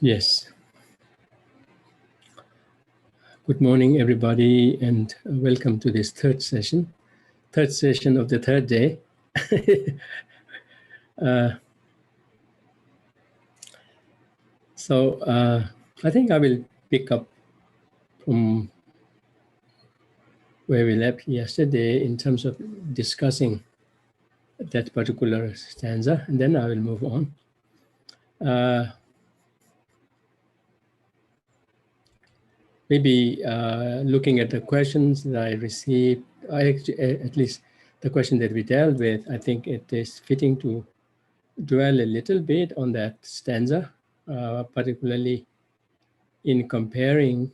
Yes. Good morning, everybody, and welcome to this third session of the third day. I think I will pick up from where we left yesterday in terms of discussing that particular stanza, and then I will move on. Maybe looking at the questions that I received, at least the question that we dealt with, I think it is fitting to dwell a little bit on that stanza, particularly in comparing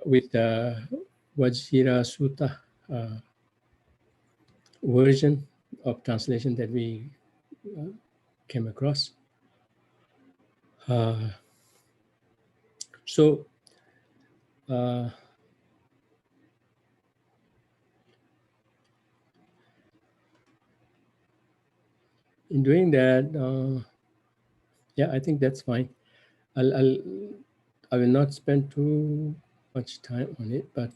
with the Vajira Sutta version of translation that we came across. In doing that, yeah, I think that's fine. I will not spend too much time on it, but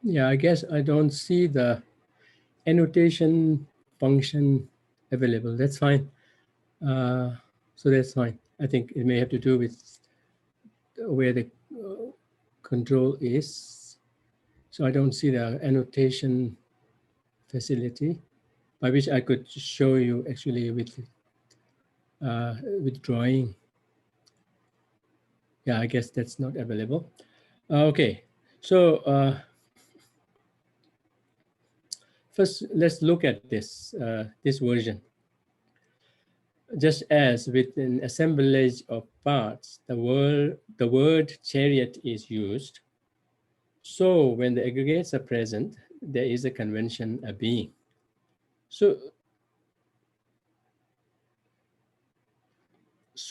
yeah, I guess I don't see the annotation function available. That's fine. So that's fine. I think it may have to do with where the control is. So I don't see the annotation facility by which I could show you actually with drawing. Yeah, I guess that's not available. Okay, so first let's look at this this version. Just as with an assemblage of parts, the word chariot is used, so when the aggregates are present, there is a convention, a being. So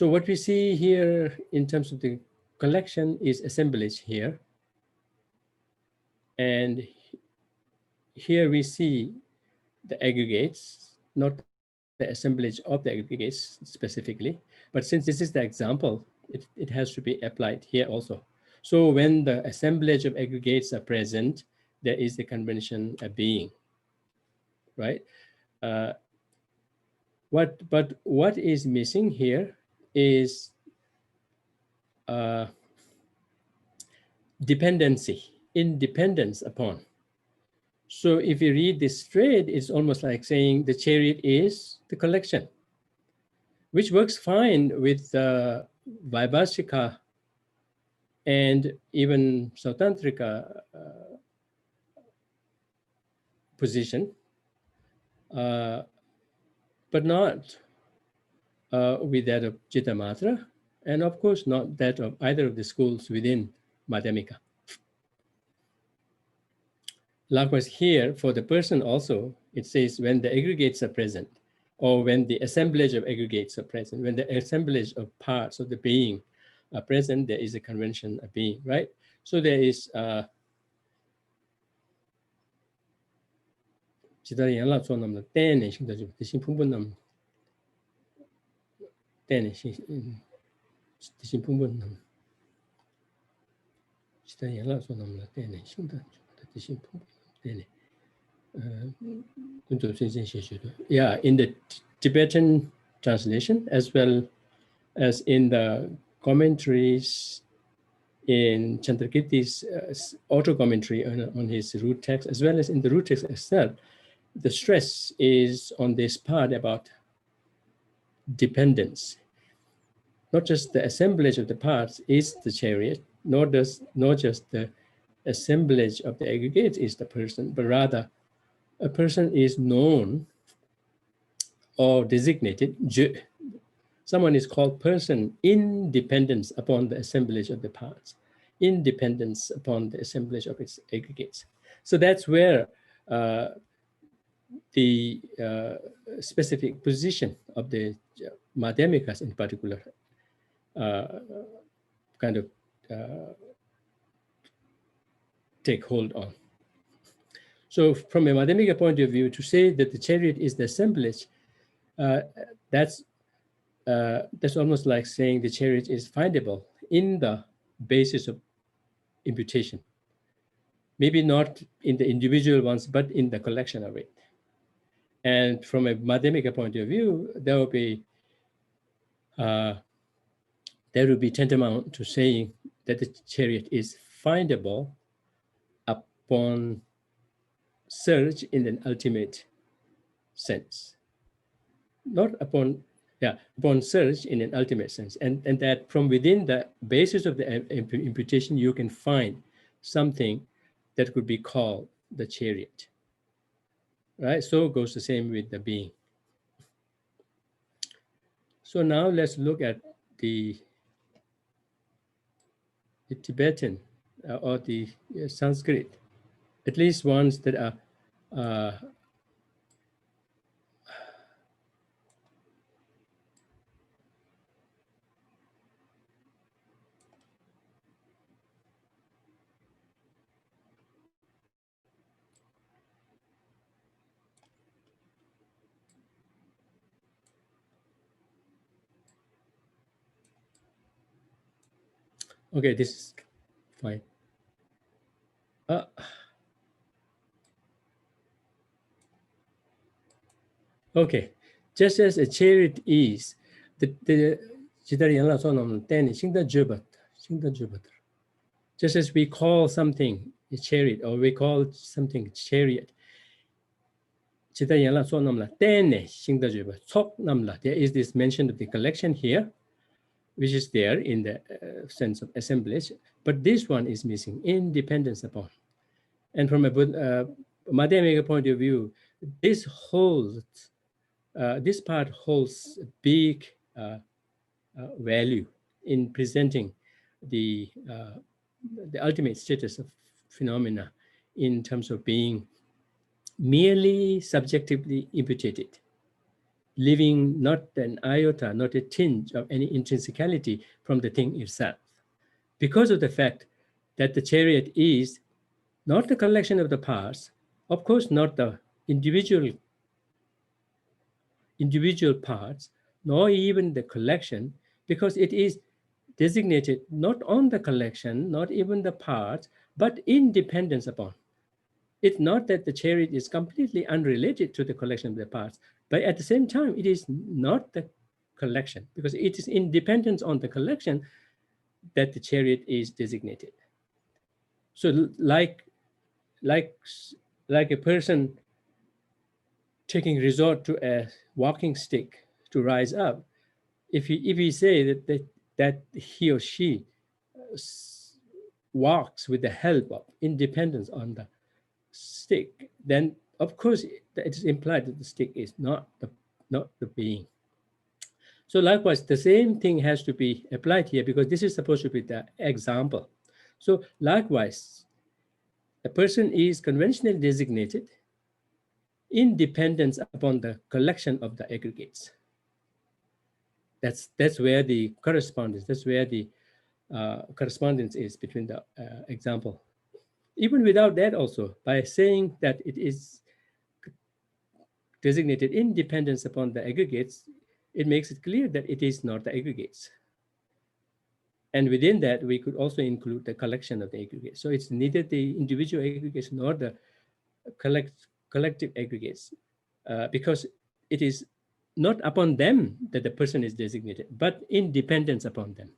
what we see here in terms of the collection is assemblage here. And here we see the aggregates, not the assemblage of the aggregates specifically. But since this is the example, it has to be applied here also. So when the assemblage of aggregates are present, there is the convention, a being, right? But what is missing here is dependency, independence upon. So if you read this straight, it's almost like saying the chariot is the collection, which works fine with Vaibhashika and even Sautantrika position, but not with that of Chittamatra, and of course not that of either of the schools within Madhyamika. Likewise here, for the person also, it says when the aggregates are present, or when the assemblage of aggregates are present, when the assemblage of parts of the being are present, there is a convention, a being, right? So there is yeah, in the Tibetan translation, as well as in the commentaries in Chandrakirti's auto commentary on his root text, as well as in the root text itself, the stress is on this part about dependence. Not just the assemblage of the parts is the chariot, nor just the assemblage of the aggregates is the person, but rather a person is known or designated, je. Someone is called person in dependence upon the assemblage of the parts, in dependence upon the assemblage of its aggregates. So that's where the specific position of the Madhyamikas in particular kind of take hold on. So from a Madhyamika point of view, to say that the chariot is the assemblage, that's almost like saying the chariot is findable in the basis of imputation. Maybe not in the individual ones, but in the collection of it. And from a Madhyamika point of view, there will be tantamount to saying that the chariot is findable upon search in an ultimate sense. Not upon, upon search in an ultimate sense. And that from within the basis of the imputation, you can find something that could be called the chariot. Right? So goes the same with the being. So now let's look at the Tibetan or the Sanskrit, at least ones that are okay, this is fine. Okay, just as a chariot is, just as we call something a chariot or we call something chariot, there is this mention of the collection here, which is there in the sense of assemblage, but this one is missing, independence upon. And from a Madhyamika point of view, this part holds a big value in presenting the ultimate status of phenomena in terms of being merely subjectively imputated, leaving not an iota, not a tinge of any intrinsicality from the thing itself. Because of the fact that the chariot is not the collection of the parts, of course not the individual parts, nor even the collection, because it is designated not on the collection, not even the parts, but in dependence upon. It's not that the chariot is completely unrelated to the collection of the parts, but at the same time, it is not the collection, because it is in dependence on the collection that the chariot is designated. So like a person taking resort to a walking stick to rise up, if he say that he or she walks with the help of independence on the stick, then of course it is implied that the stick is not the being. So likewise, the same thing has to be applied here, because this is supposed to be the example. So likewise, a person is conventionally designated in dependence upon the collection of the aggregates. That's where the correspondence, that's where the correspondence is between the example. Even without that also, by saying that it is designated in dependence upon the aggregates, it makes it clear that it is not the aggregates. And within that, we could also include the collection of the aggregates. So it's neither the individual aggregates nor the collective aggregates, because it is not upon them that the person is designated, but in dependence upon them.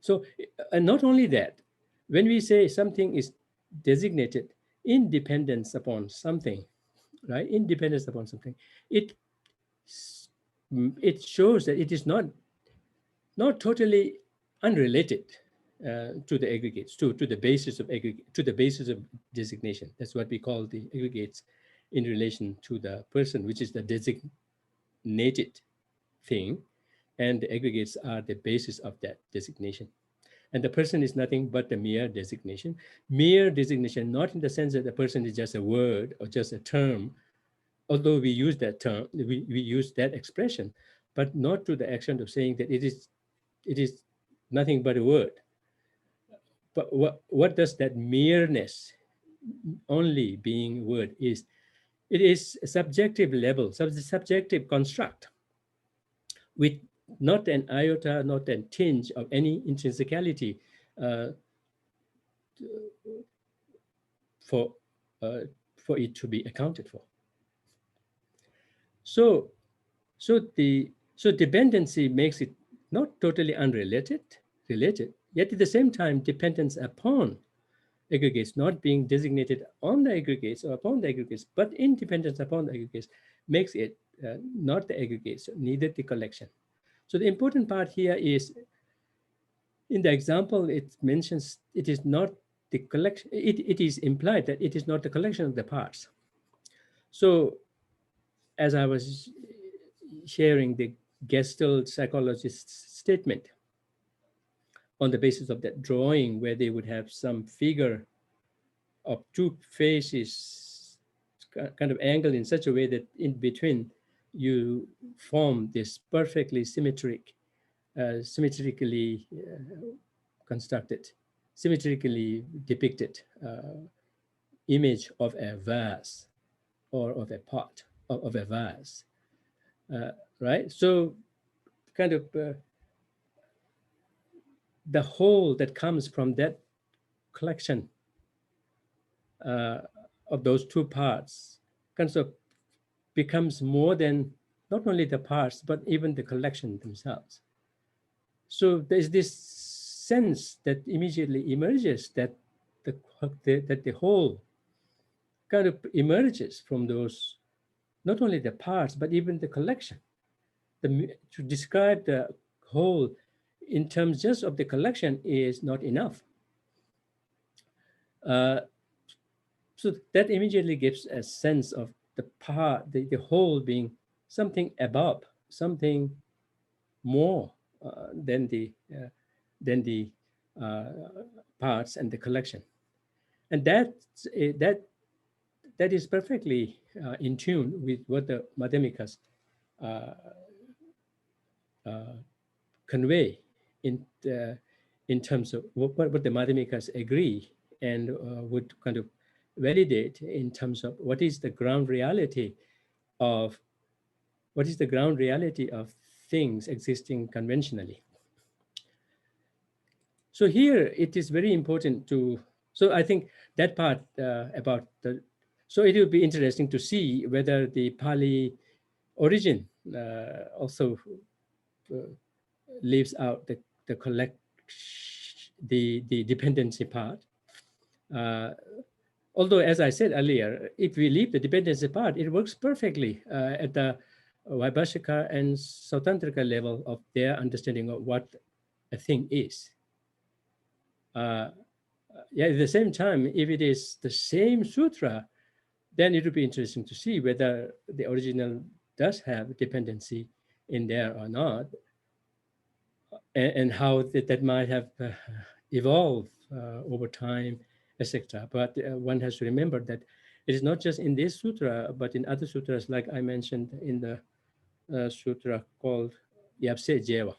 So, and not only that, when we say something is designated in dependence upon something, right? Independence upon something, it it shows that it is not totally unrelated to the aggregates, to the basis of aggregate, to the basis of designation. That's what we call the aggregates in relation to the person, which is the designated thing, and the aggregates are the basis of that designation. And the person is nothing but the mere designation. Mere designation, not in the sense that the person is just a word or just a term, although we use that term, we use that expression, but not to the extent of saying that it is nothing but a word. But what does that mereness, only being word, is? It is a subjective level, subjective construct with not an iota, not a tinge of any intrinsicality uh, for uh, for it to be accounted for. So so dependency makes it not totally unrelated, related, yet at the same time dependence upon aggregates, not being designated on the aggregates or upon the aggregates, but independence upon the aggregates makes it not the aggregates, neither the collection. So the important part here is, in the example, it mentions it is not the collection, it is implied that it is not the collection of the parts. So as I was sharing the Gestalt psychologist's statement on the basis of that drawing where they would have some figure of two faces kind of angled in such a way that in between you form this perfectly symmetrically constructed, symmetrically depicted image of a vase or of a pot, of a vase, right? So kind of the whole that comes from that collection of those two parts kind of becomes more than not only the parts, but even the collection themselves. So there's this sense that immediately emerges that that the whole kind of emerges from those, not only the parts, but even the collection. To describe the whole in terms just of the collection is not enough. Uh, so that immediately gives a sense of the part, the whole being something above, something more than the parts and the collection, and that is perfectly in tune with what the Madhyamikas uh, convey in terms of what the Madhyamikas agree and would kind of validate in terms of what is the ground reality of things existing conventionally. So here it is very important to, so I think that part about the, so it will be interesting to see whether the Pali origin also leaves out the dependency part. Although, as I said earlier, if we leave the dependency part, it works perfectly at the Vaibhashika and Sautantrika level of their understanding of what a thing is. Yeah, at the same time, if it is the same sutra, then it would be interesting to see whether the original does have dependency in there or not, and how that might have evolved over time, etc. But one has to remember that it is not just in this sutra, but in other sutras, like I mentioned in the sutra called Yapse Jeva,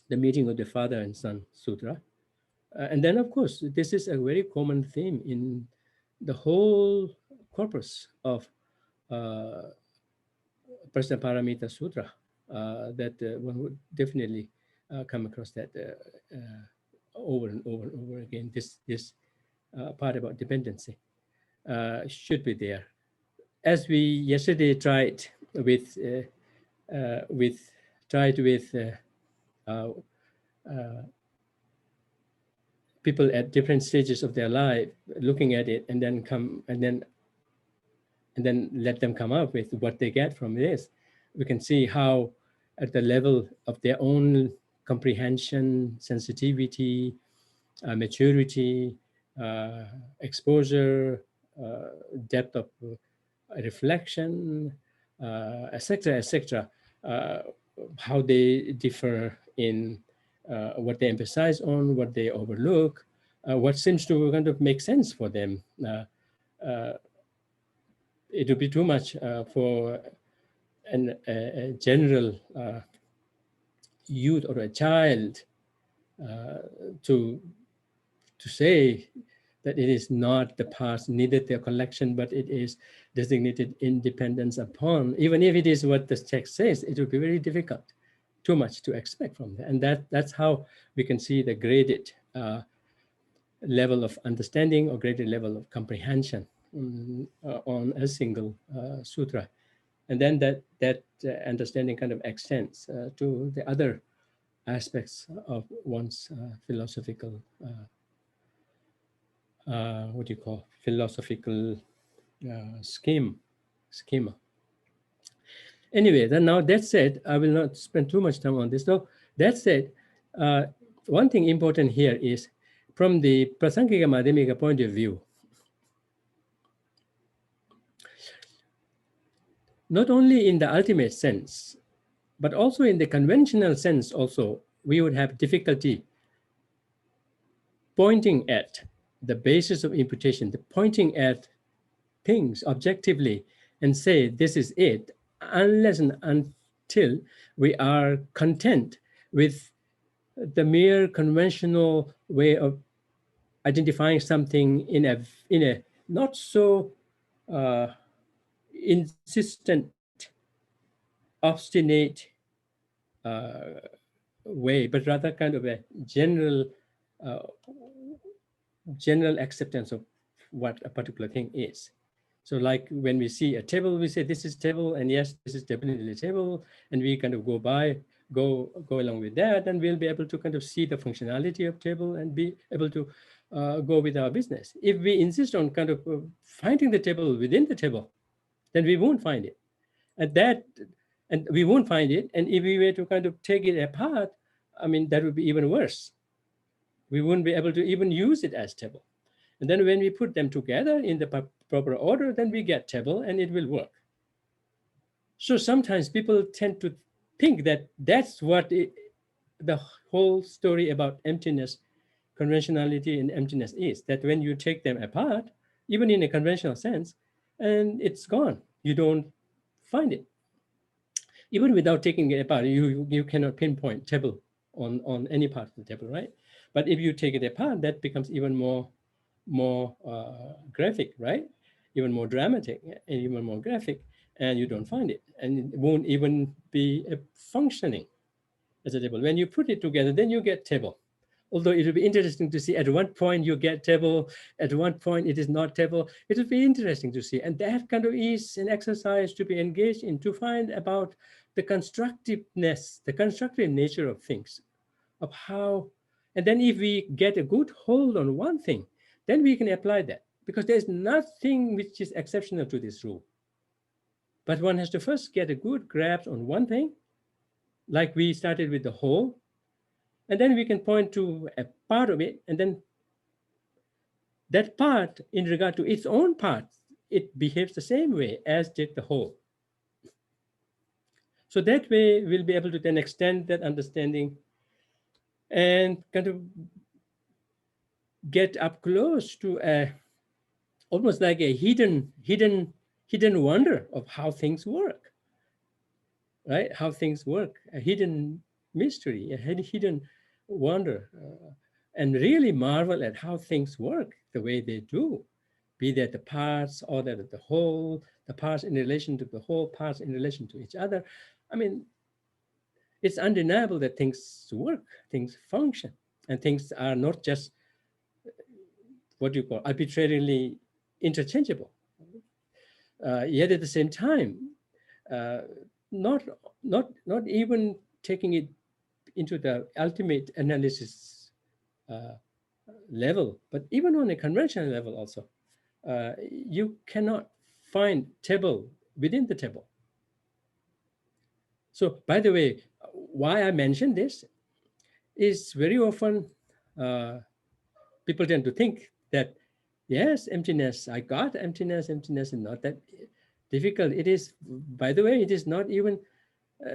the meeting of the father and son sutra. And then, of course, this is a very common theme in the whole corpus of Prasnaparamita Sutra, that one would definitely come across that over and over and over again. This part about dependency should be there. As we yesterday tried with people at different stages of their life, looking at it, and then let them come up with what they get from this. we can see how at the level of their own comprehension, sensitivity, maturity, uh, exposure, depth of reflection, etc., etc., how they differ in what they emphasize on, what they overlook, what seems to kind of make sense for them. It would be too much for a general youth or a child uh, to to say that it is not the past, neither their collection, but it is designated independence upon. Even if it is what the text says, it would be very difficult, too much to expect from that. And that's how we can see the graded level of understanding or graded level of comprehension on a single sutra. And then that understanding kind of extends to the other aspects of one's philosophical what do you call philosophical schema. Anyway, then now that said, I will not spend too much time on this. So that said, uh, one thing important here is from the Prasangika Madhyamika point of view, not only in the ultimate sense, but also in the conventional sense also, we would have difficulty pointing at the basis of imputation, the pointing at things objectively and say this is it, unless and until we are content with the mere conventional way of identifying something in a not so uh, insistent, obstinate uh, way, but rather kind of a uh, general acceptance of what a particular thing is. So like when we see a table, we say this is table, and yes, this is definitely a table, and we kind of go along with that, and we'll be able to kind of see the functionality of table and be able to go with our business. If we insist on kind of finding the table within the table, then we won't find it. And we won't find it. And if we were to kind of take it apart, I mean, that would be even worse. We wouldn't be able to even use it as table. And then when we put them together in the proper order, then we get table and it will work. So sometimes people tend to think that that's what the whole story about emptiness, conventionality and emptiness is, that when you take them apart, even in a conventional sense, and it's gone, you don't find it. Even without taking it apart, you cannot pinpoint table on any part of the table, right? But if you take it apart, that becomes even more graphic, right? Even more dramatic and even more graphic, and you don't find it, and it won't even be functioning as a table. When you put it together, then you get table. Although it will be interesting to see at one point you get table, at one point it is not table. It will be interesting to see. And that kind of is an exercise to be engaged in, to find about the constructiveness, the constructive nature of things, of how, and then if we get a good hold on one thing, then we can apply that, because there's nothing which is exceptional to this rule. But one has to first get a good grasp on one thing, like we started with the whole, and then we can point to a part of it, and then that part, in regard to its own part, it behaves the same way as did the whole. So that way we'll be able to then extend that understanding and kind of get up close to a almost like a hidden wonder of how things work, right? How things work, a hidden mystery, a hidden wonder, and really marvel at how things work the way they do, be that the parts or that the whole, the parts in relation to the whole, parts in relation to each other. I mean, it's undeniable that things work, things function, and things are not just what you call arbitrarily interchangeable. Yet at the same time, uh, not not even taking it into the ultimate analysis uh, level, but even on a conventional level also, you cannot find table within the table. So, by the way, why I mention this is very often uh, people tend to think that, yes, emptiness, I got emptiness, emptiness is not that difficult. It is, by the way, it is not even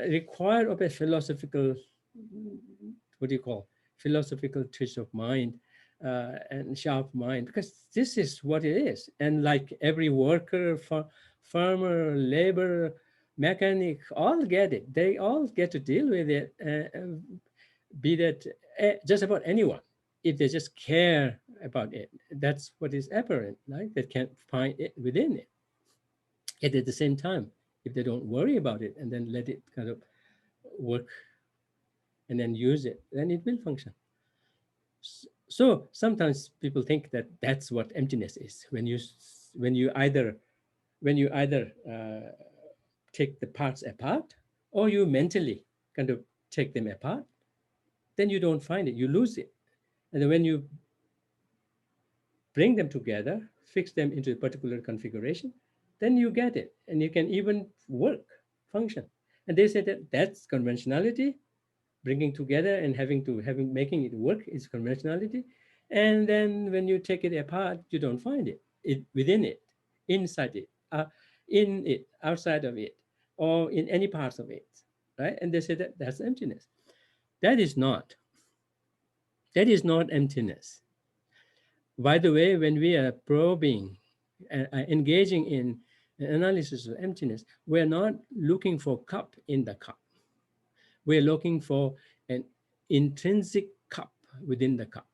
required of a philosophical, what do you call, philosophical twist of mind and sharp mind, because this is what it is. And like every worker, farmer, labor, mechanic, all get it. They all get to deal with it, be that just about anyone, if they just care about it. That's what is apparent, right? They can find it within it. Yet at the same time, if they don't worry about it and then let it kind of work and then use it, then it will function. So sometimes people think that that's what emptiness is. When you either take the parts apart, or you mentally kind of take them apart, then you don't find it. You lose it. And then when you bring them together, fix them into a particular configuration, then you get it, and you can even work, function. And they say that that's conventionality, bringing together and having making it work is conventionality. And then when you take it apart, you don't find it within it, inside it, in it, outside of it, or in any parts of it, right? And they say that that's emptiness. That is not. That is not emptiness. By the way, when we are probing, engaging in an analysis of emptiness, we're not looking for cup in the cup. We're looking for an intrinsic cup within the cup.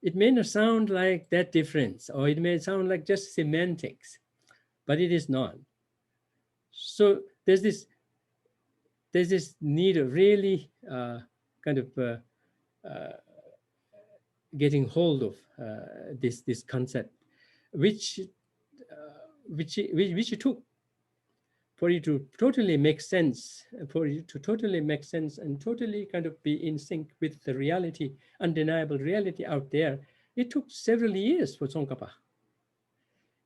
It may not sound like that difference, or it may sound like just semantics, but it is not. So there's this need of really kind of getting hold of this concept, which which it took for it to totally make sense, and totally kind of be in sync with the reality, undeniable reality out there. It took several years for Tsongkhapa.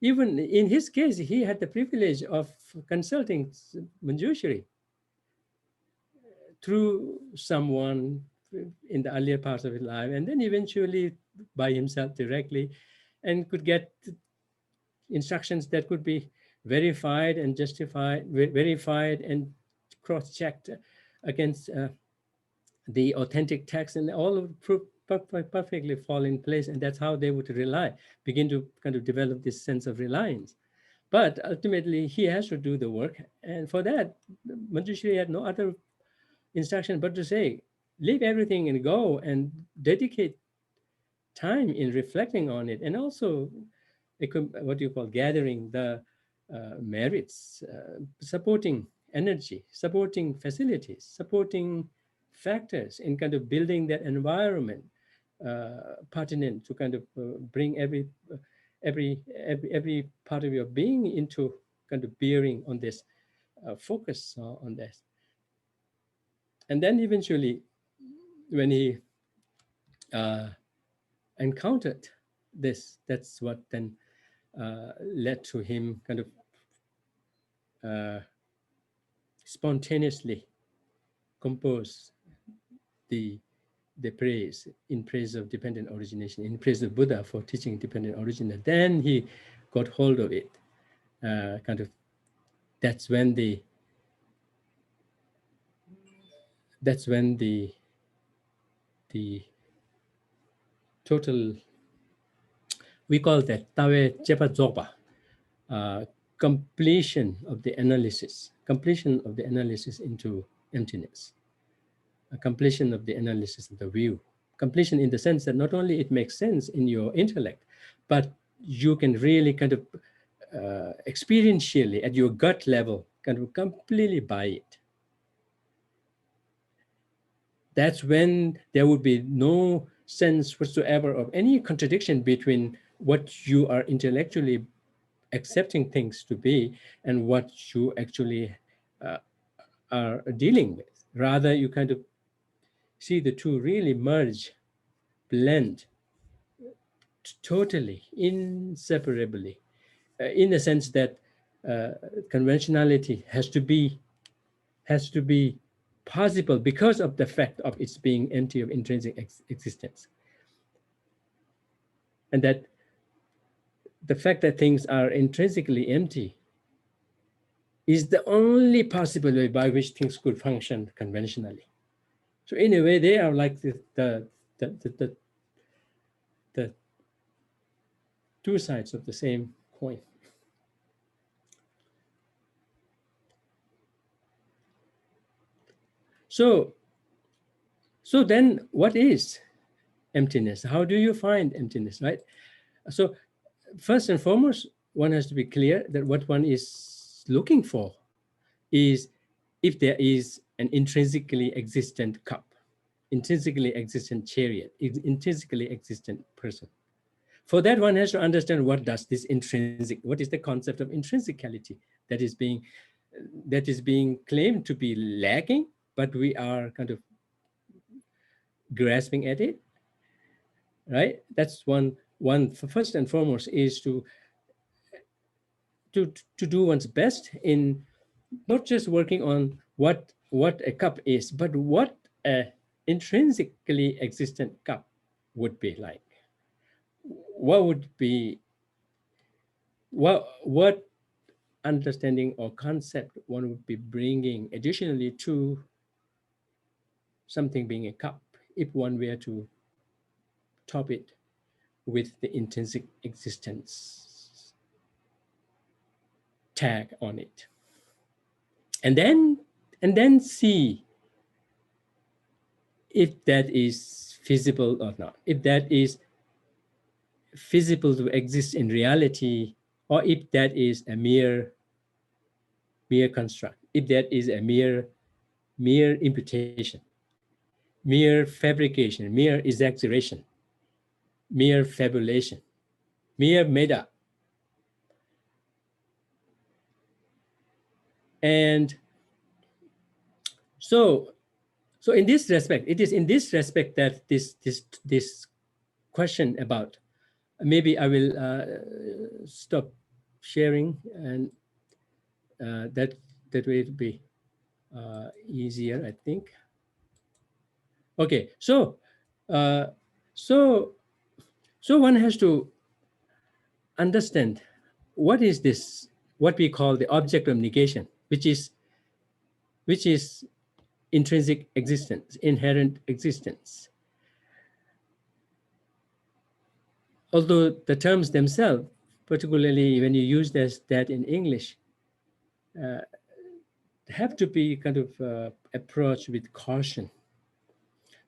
Even in his case, he had the privilege of consulting Manjushri through someone in the earlier parts of his life, and then eventually by himself directly, and could get instructions that could be verified and justified, verified and cross-checked against the authentic text, and all of perfectly fall in place. And that's how they would begin to kind of develop this sense of reliance. But ultimately, he has to do the work. And for that, Manjushri had no other instruction but to say, leave everything and go and dedicate time in reflecting on it, and also what you call gathering the merits, supporting energy, supporting facilities, supporting factors in kind of building that environment pertinent to kind of bring every part of your being into kind of bearing on this, focus on this. And then eventually, when he encountered this, that's what then led to him kind of spontaneously compose the praise, in praise of dependent origination, in praise of Buddha for teaching dependent origination. Then he got hold of it. Kind of, that's when the total, we call that Tawe Chepa Dzogpa, completion of the analysis into emptiness, a completion of the analysis of the view, completion in the sense that not only it makes sense in your intellect, but you can really kind of experientially at your gut level kind of completely buy it. That's when there would be no sense whatsoever of any contradiction between what you are intellectually accepting things to be and what you actually are dealing with. Rather, you kind of see the two really merge, blend totally, inseparably, in the sense that conventionality has has to be possible because of the fact of its being empty of intrinsic existence. And that the fact that things are intrinsically empty is the only possible way by which things could function conventionally. So in a way, they are like the two sides of the same coin. So then what is emptiness? How do you find emptiness, right? So first and foremost, one has to be clear that what one is looking for is if there is an intrinsically existent cup, intrinsically existent chariot, intrinsically existent person. For that, one has to understand what does this intrinsic, what is the concept of intrinsicality that is being claimed to be lacking, but we are kind of grasping at it, right? That's one first and foremost is to do one's best in not just working on what a cup is, but what a intrinsically existent cup would be like. What would be what understanding or concept one would be bringing additionally to something being a cup if one were to top it with the intrinsic existence tag on it, and then see if that is feasible or not, if that is feasible to exist in reality, or if that is a mere construct, if that is a mere imputation, mere fabrication, mere exaggeration, mere fabulation, mere made up. And so in this respect, it is in this respect that this question about, maybe I will stop sharing, and that way it will be easier, I think. Okay, so one has to understand what is this, what we call the object of negation, which is intrinsic existence, inherent existence. Although the terms themselves, particularly when you use that in English, have to be kind of approached with caution,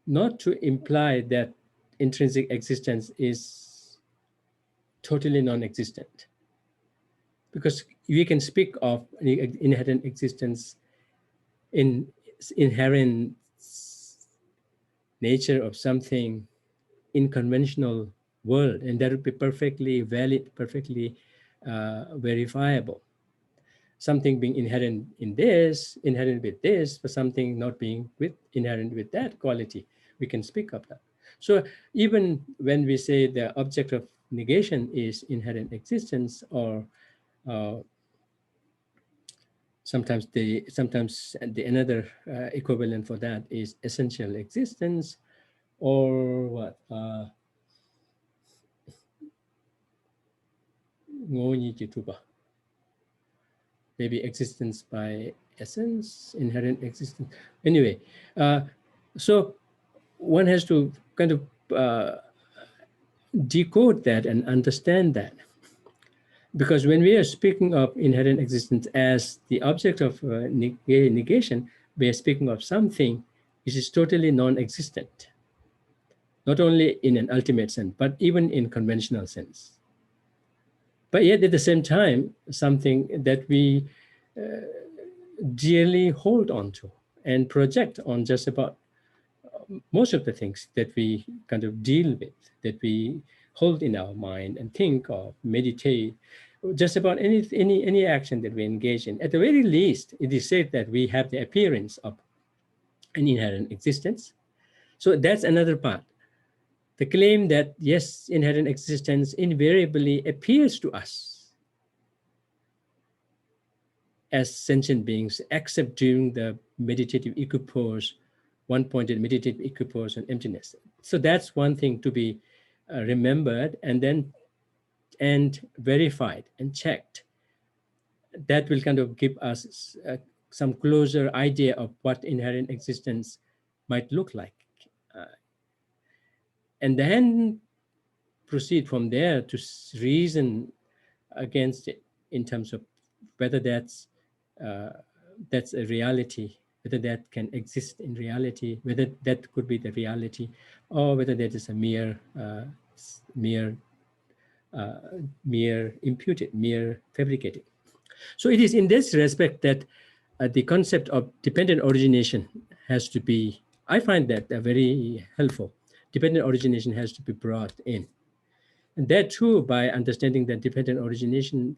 not to imply that intrinsic existence is totally non-existent. Because we can speak of inherent existence in inherent nature of something in conventional world, and that would be perfectly valid, perfectly verifiable. Something being inherent in this, inherent with this, but something not being inherent with that quality, we can speak of that. So even when we say the object of negation is inherent existence, or sometimes the another equivalent for that is essential existence, or what? Maybe existence by essence, inherent existence. Anyway, so one has to kind of decode that and understand that. Because when we are speaking of inherent existence as the object of negation, we are speaking of something which is totally non-existent, not only in an ultimate sense, but even in conventional sense. But yet at the same time, something that we dearly hold on to and project on just about most of the things that we kind of deal with, that we hold in our mind and think of, meditate, just about any action that we engage in. At the very least, it is said that we have the appearance of an inherent existence. So that's another part. The claim that, yes, inherent existence invariably appears to us as sentient beings, except during the meditative equipoise, one-pointed meditative equipoise on emptiness. So that's one thing to be remembered and verified and checked. That will kind of give us some closer idea of what inherent existence might look like. And then proceed from there to reason against it in terms of whether uh, that's a reality, whether that can exist in reality, whether that could be the reality, or whether that is a mere imputed, mere fabricated. So it is in this respect that the concept of dependent origination has to be, I find that very helpful. Dependent origination has to be brought in. And that too, by understanding that dependent origination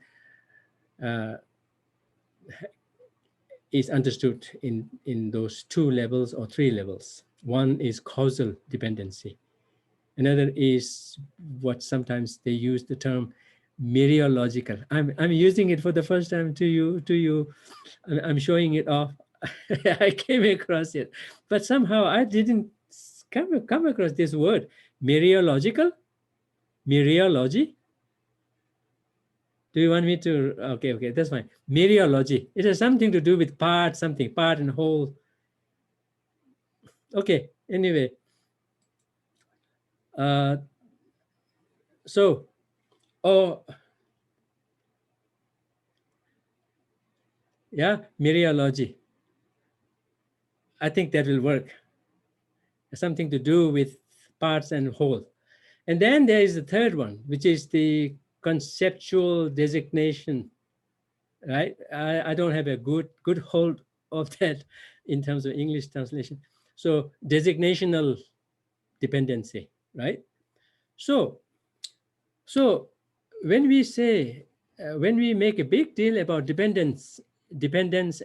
is understood in those two levels or three levels. One is causal dependency. Another is what sometimes they use the term mereological. I'm using it for the first time to you. I'm showing it off. I came across it, but somehow I didn't come across this word, mereological, mereology. Do you want me to? Okay, that's fine. Mereology. It has something to do with part, something, part and whole. Okay, anyway. So, yeah, mereology. I think that will work. Something to do with parts and whole. And then there is the third one, which is the conceptual designation, right? I don't have a good hold of that in terms of English translation. So designational dependency, right? So when we say, when we make a big deal about dependence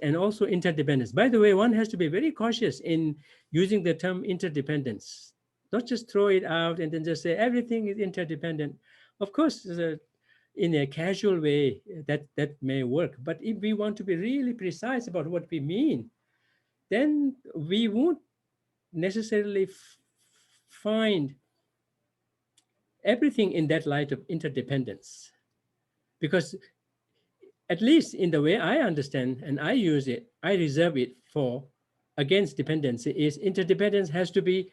and also interdependence, by the way, one has to be very cautious in using the term interdependence. Not just throw it out and then just say everything is interdependent. Of course, in a casual way, that may work. But if we want to be really precise about what we mean, then we won't necessarily find everything in that light of interdependence. Because at least in the way I understand and I use it, I reserve it for against dependency is interdependence has to be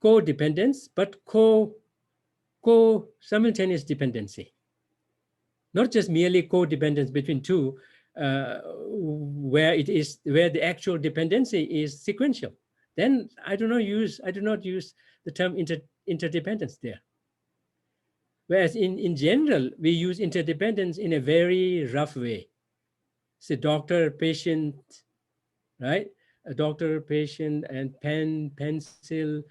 codependence, but simultaneous dependency. Not just merely codependence between two, where the actual dependency is sequential. Then I do not use the term interdependence there. Whereas in general, we use interdependence in a very rough way. Say doctor, patient, right? A doctor, patient, and pen, pencil.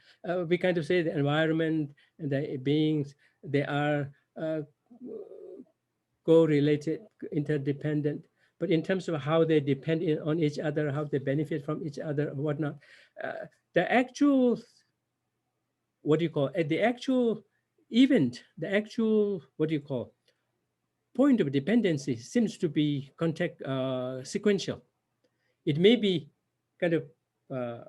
We kind of say the environment and the beings, they are correlated, interdependent. But in terms of how they depend on each other, how they benefit from each other, or whatnot, the actual, what do you call it? The actual event, the actual, what do you call, point of dependency seems to be sequential. It may be kind of uh,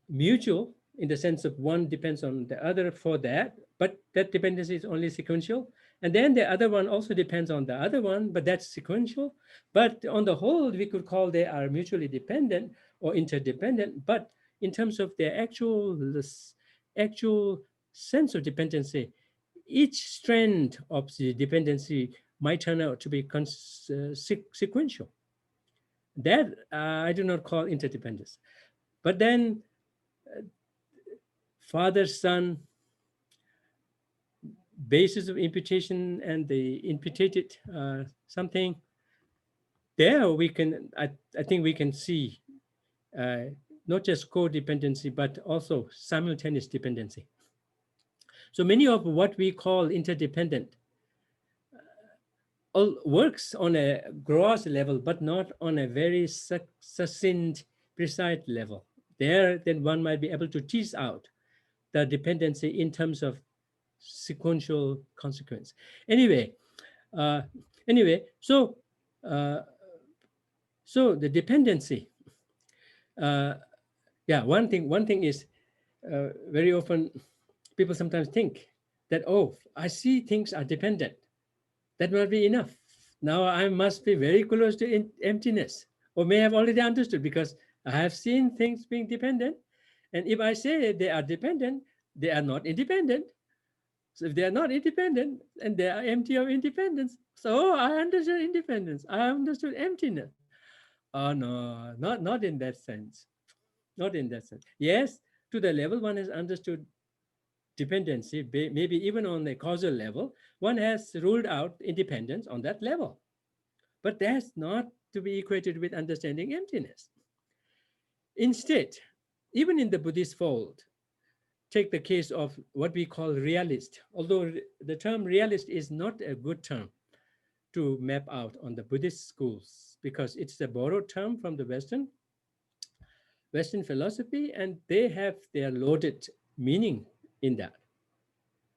mutual in the sense of one depends on the other for that, but that dependency is only sequential. And then the other one also depends on the other one, but that's sequential. But on the whole, we could call they are mutually dependent or interdependent. But in terms of their actual sense of dependency, each strand of the dependency might turn out to be sequential. That I do not call interdependence. But then father, son, basis of imputation and the imputed something, there we can, I think we can see not just codependency, but also simultaneous dependency. So many of what we call interdependent all works on a gross level, but not on a very succinct, precise level. There, then one might be able to tease out the dependency in terms of sequential consequence. Anyway, so Uh, so the dependency, uh, yeah, one thing is very often people sometimes think that, oh, I see things are dependent. That must be enough. Now I must be very close to emptiness, or may have already understood because I have seen things being dependent. And if I say they are dependent, they are not independent. So if they are not independent and they are empty of independence, so I understood independence. I understood emptiness. Oh no, not in that sense. Not in that sense. Yes, to the level one has understood dependency, maybe even on a causal level, one has ruled out independence on that level. But that's not to be equated with understanding emptiness. Instead, even in the Buddhist fold, take the case of what we call realist, although the term realist is not a good term to map out on the Buddhist schools because it's a borrowed term from the Western philosophy, and they have their loaded meaning in that.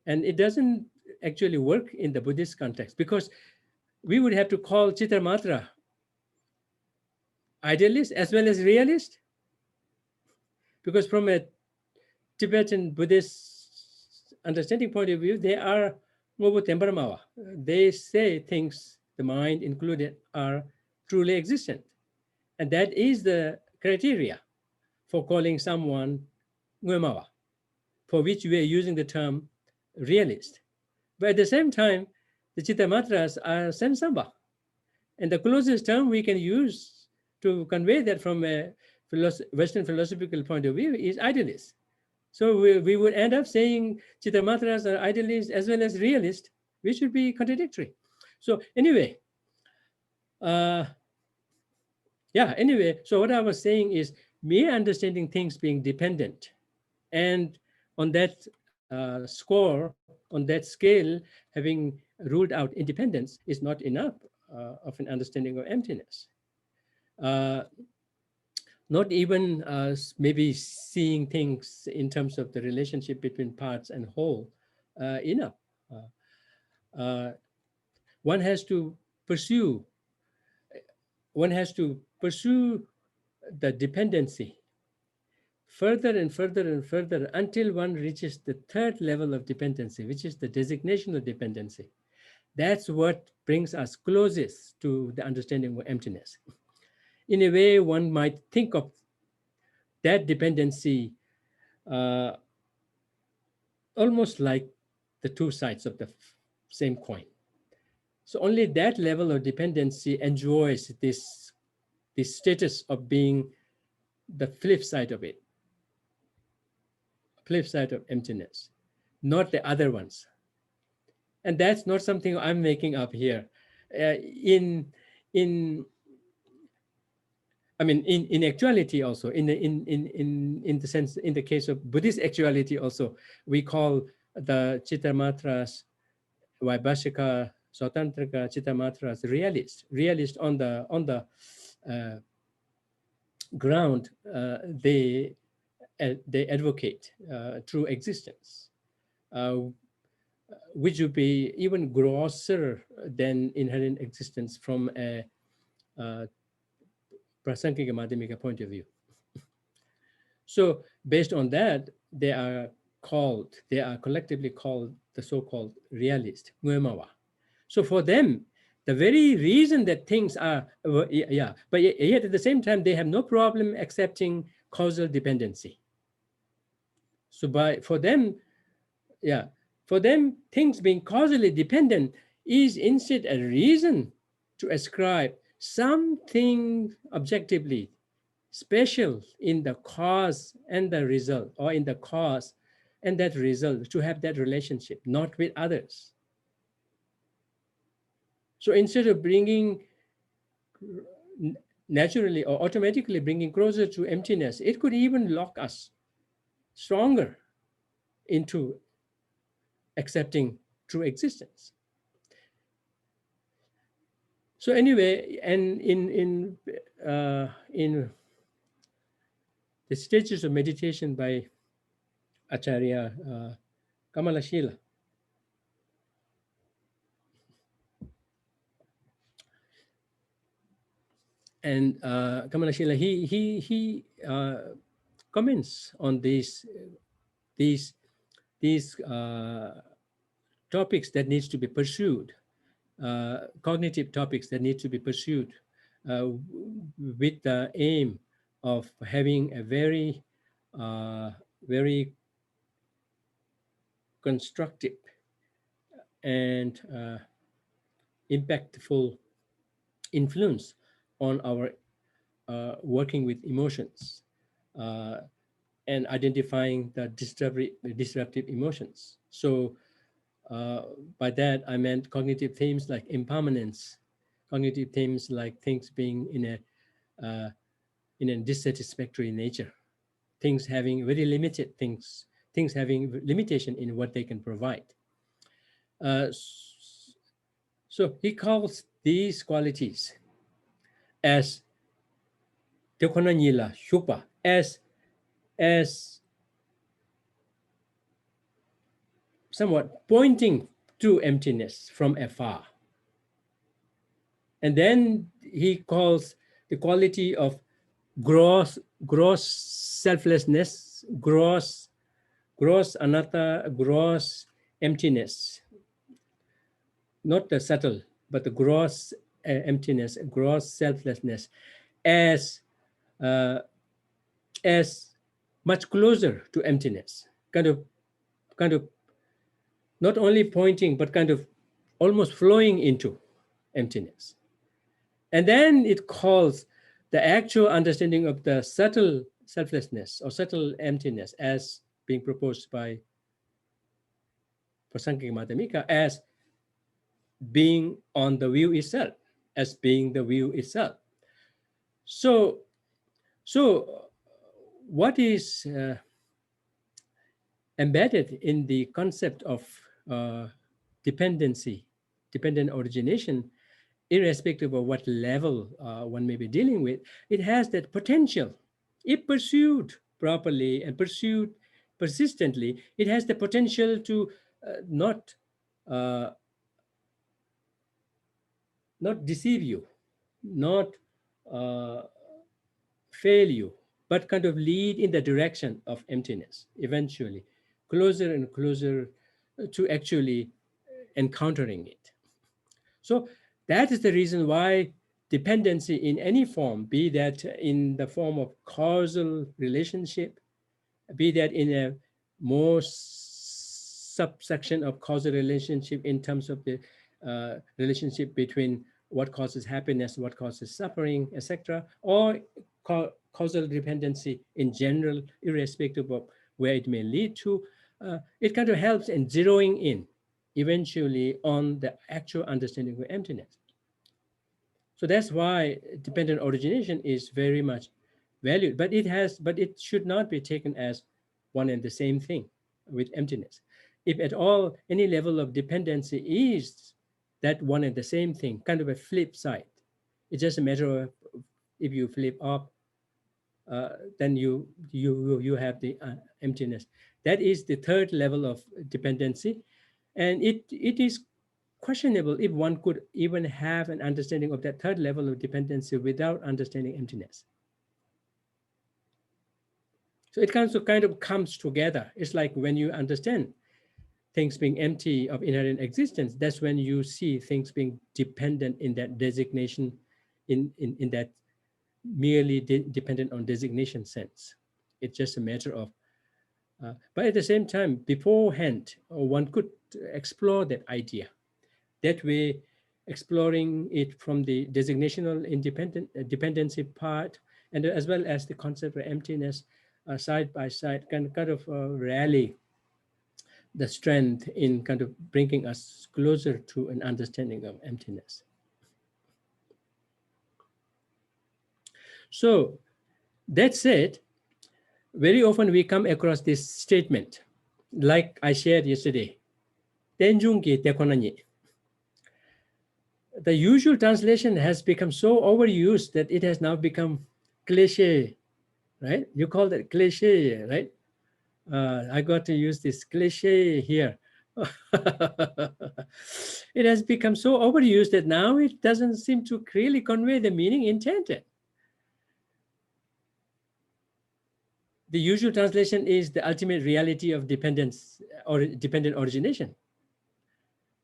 And it doesn't actually work in the Buddhist context because we would have to call Chittamatra idealist as well as realist, because from a Tibetan Buddhist understanding point of view, they are Ngobo Temparamawa. They say things, the mind included, are truly existent. And that is the criteria for calling someone Nguemawa, for which we are using the term realist. But at the same time, the Chittamatras are Sensamba. And the closest term we can use to convey that from a Western philosophical point of view is idealist. So we would end up saying Chittamatras are idealist as well as realist, which would be contradictory. So anyway, uh, so what I was saying is mere understanding things being dependent, and on that score, on that scale, having ruled out independence is not enough of an understanding of emptiness. Uh, Not even maybe seeing things in terms of the relationship between parts and whole enough. Uh, one has to pursue, one has to pursue the dependency further and further and further until one reaches the third level of dependency, which is the designational dependency. That's what brings us closest to the understanding of emptiness. In a way, one might think of that dependency uh, almost like the two sides of the same coin. So only that level of dependency enjoys this status of being the flip side of it, flip side of emptiness, not the other ones. And that's not something I'm making up here. In in I mean, in actuality also, in the sense, in the case of Buddhist actuality also, we call the Chittamatras, Vaibhashika, Swatantrika, Chittamatras realist on the uh, ground. They advocate true existence, uh, which would be even grosser than inherent existence from a Prasangika Madhyamika point of view. So based on that, they are collectively called the so-called realist, Nguemawa. So for them, the very reason that things are, yeah, but yet at the same time, they have no problem accepting causal dependency. So for them, yeah, for them, things being causally dependent is instead a reason to ascribe something objectively special in the cause and the result, or in the cause and that result, to have that relationship, not with others. So instead of bringing naturally or automatically bringing closer to emptiness, it could even lock us stronger into accepting true existence. So anyway, and in the stages of meditation by Acharya Kamalashila, And Kamala Shila, he comments on these these topics that needs to be pursued, cognitive topics that need to be pursued, with the aim of having a very very constructive and impactful influence on our working with emotions, uh, and identifying the disruptive emotions. So by that I meant cognitive themes like impermanence, cognitive themes like things being in a dissatisfactory nature, things having very limited things having limitation in what they can provide. Uh, so he calls these qualities as Tekonanyila Shupa, as somewhat pointing to emptiness from afar. And then he calls the quality of gross selflessness, gross anatta, gross emptiness, not the subtle, but the gross emptiness, gross selflessness, as uh, as much closer to emptiness, kind of not only pointing, but kind of almost flowing into emptiness. And then it calls the actual understanding of the subtle selflessness or subtle emptiness as being proposed by Prasankhya Madhyamika as being on the view itself, as being the view itself. So, so what is embedded in the concept of dependency, dependent origination, irrespective of what level one may be dealing with, it has that potential. If pursued properly and pursued persistently, it has the potential to not uh, not deceive you, not uh, fail you, but kind of lead in the direction of emptiness, eventually, closer and closer to actually encountering it. So that is the reason why dependency in any form, be that in the form of causal relationship, be that in a more subsection of causal relationship in terms of the relationship between what causes happiness, what causes suffering, etc., or causal dependency in general, irrespective of where it may lead to, it kind of helps in zeroing in eventually on the actual understanding of emptiness. So that's why dependent origination is very much valued, but it should not be taken as one and the same thing with emptiness. If at all any level of dependency is that one and the same thing, kind of a flip side, it's just a matter of if you flip up, then you have the emptiness. That is the third level of dependency, and it is questionable if one could even have an understanding of that third level of dependency without understanding emptiness. So it kind of comes together. It's like when you understand things being empty of inherent existence, that's when you see things being dependent in that designation, in that merely dependent on designation sense. It's just a matter of, but at the same time, beforehand, one could explore that idea. That way, exploring it from the designational dependency part, and as well as the concept of emptiness, side by side, can kind of rally the strength in kind of bringing us closer to an understanding of emptiness. So that said, very often we come across this statement, like I shared yesterday, Tenjungi Tekonanyi. The usual translation has become so overused that it has now become cliche, right? You call that cliche, right? I got to use this cliche here. It has become so overused that now it doesn't seem to really convey the meaning intended. The usual translation is the ultimate reality of dependence or dependent origination.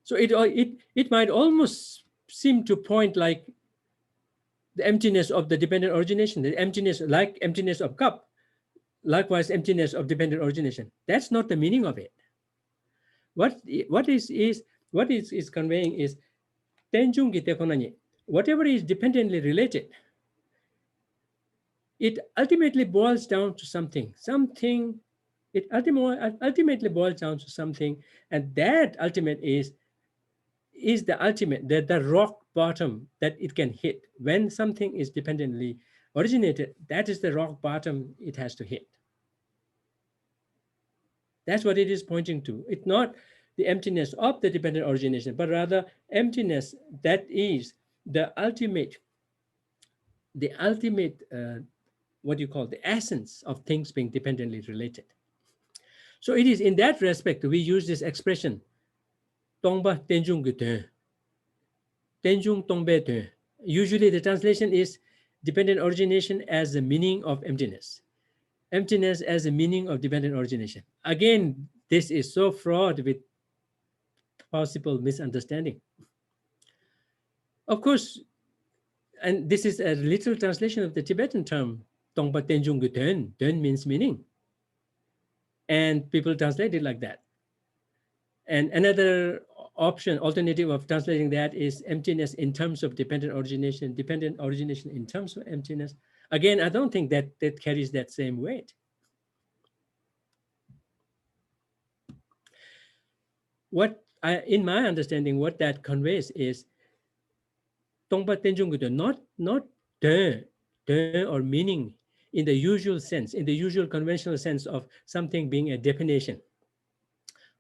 So it might almost seem to point like the emptiness of the dependent origination, the emptiness, like emptiness of cup, likewise emptiness of dependent origination. That's not the meaning of it. What is conveying is tenjung gite konanye. Whatever is dependently related, it ultimately boils down to something. It ultimately boils down to something, and that ultimate is the ultimate, the rock bottom that it can hit. When something is dependently originated, that is the rock bottom it has to hit. That's what it is pointing to. It's not the emptiness of the dependent origination, but rather emptiness that is the ultimate, what you call the essence of things being dependently related. So it is in that respect we use this expression, tongba tenjung gute, tenjung tongbe te. Usually the translation is dependent origination as the meaning of emptiness. Emptiness as the meaning of dependent origination. Again, this is so fraught with possible misunderstanding. Of course, and this is a literal translation of the Tibetan term, Tongpa Tenjung Guten. Den means meaning. And people translate it like that. And another option, alternative of translating that is emptiness in terms of dependent origination in terms of emptiness. Again, I don't think that carries that same weight. In my understanding, what that conveys is Tongpa Tenjung Guten, not de or meaning in the usual sense, in the usual conventional sense of something being a definition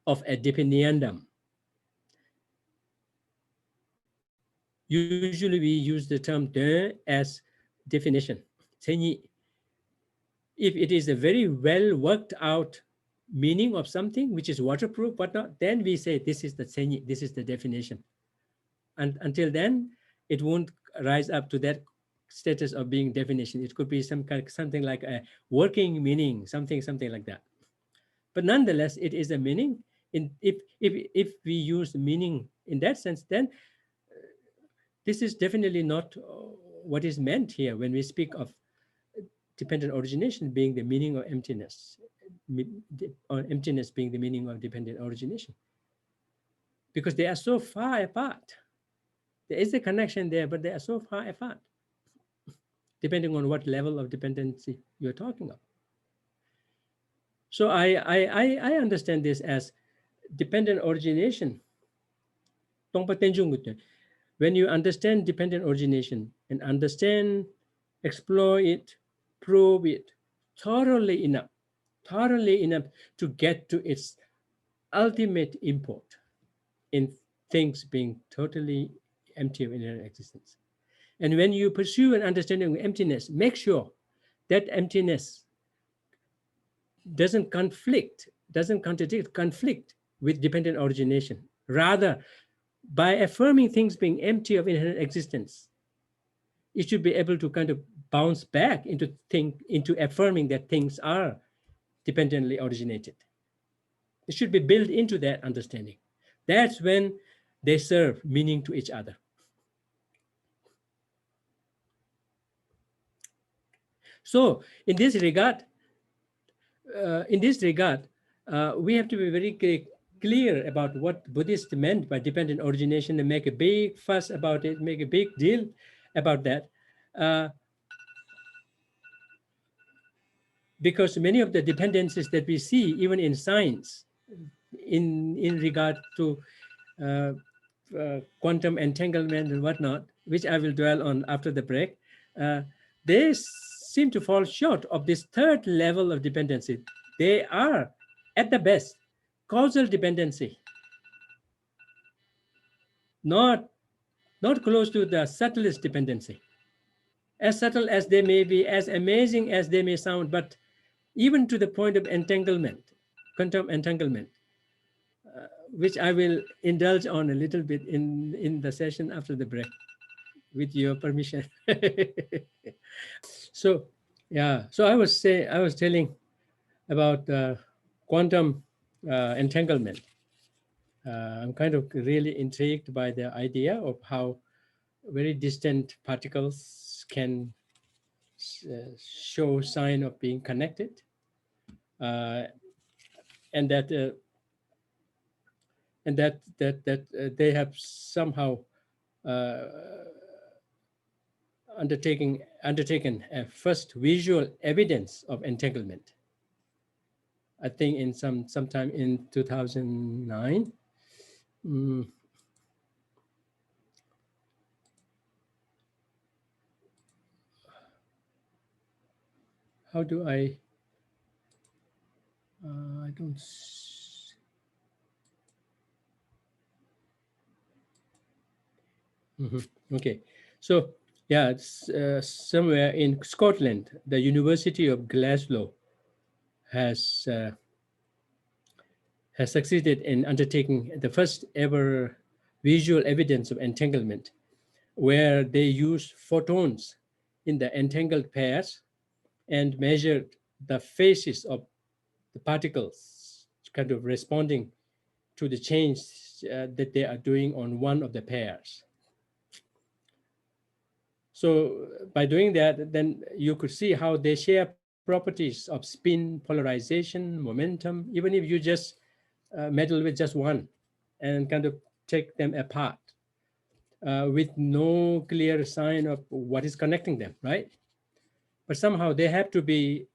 of a dependiendum. Usually we use the term de as definition. If it is a very well worked out meaning of something which is waterproof, whatnot, then we say this is the senyi, this is the definition. And until then, it won't rise up to that status of being definition. It could be something like a working meaning, something like that. But nonetheless, it is a meaning. If we use meaning in that sense, then this is definitely not what is meant here when we speak of dependent origination being the meaning of emptiness, or emptiness being the meaning of dependent origination. Because they are so far apart. There is a connection there, but they are so far apart, depending on what level of dependency you're talking of. So I understand this as dependent origination. When you understand dependent origination and explore it, probe it thoroughly enough to get to its ultimate import in things being totally empty of inherent existence. And when you pursue an understanding of emptiness, make sure that emptiness doesn't conflict with dependent origination. Rather, by affirming things being empty of inherent existence, it should be able to kind of bounce back into affirming that things are dependently originated. It should be built into that understanding. That's when they serve meaning to each other. So in this regard, we have to be very clear about what Buddhists meant by dependent origination and make a big fuss about it, make a big deal about that. Because many of the dependencies that we see, even in science, in regard to quantum entanglement and whatnot, which I will dwell on after the break, they seem to fall short of this third level of dependency. They are, at the best, causal dependency, not close to the subtlest dependency. As subtle as they may be, as amazing as they may sound, but even to the point of entanglement, quantum entanglement, which I will indulge on a little bit in the session after the break, with your permission. So, yeah. So I was telling about quantum entanglement. I'm kind of really intrigued by the idea of how very distant particles can show sign of being connected, uh, and that they have somehow uh, undertaken a first visual evidence of entanglement. I think in sometime in 2009. Mm, how do I don't. Mhm. Okay, so yeah, it's somewhere in Scotland, the University of Glasgow has has succeeded in undertaking the first ever visual evidence of entanglement, where they used photons in the entangled pairs and measured the phases of the particles, kind of responding to the change that they are doing on one of the pairs. So by doing that, then you could see how they share properties of spin, polarization, momentum, even if you just meddle with just one and kind of take them apart with no clear sign of what is connecting them, right? But somehow they have to be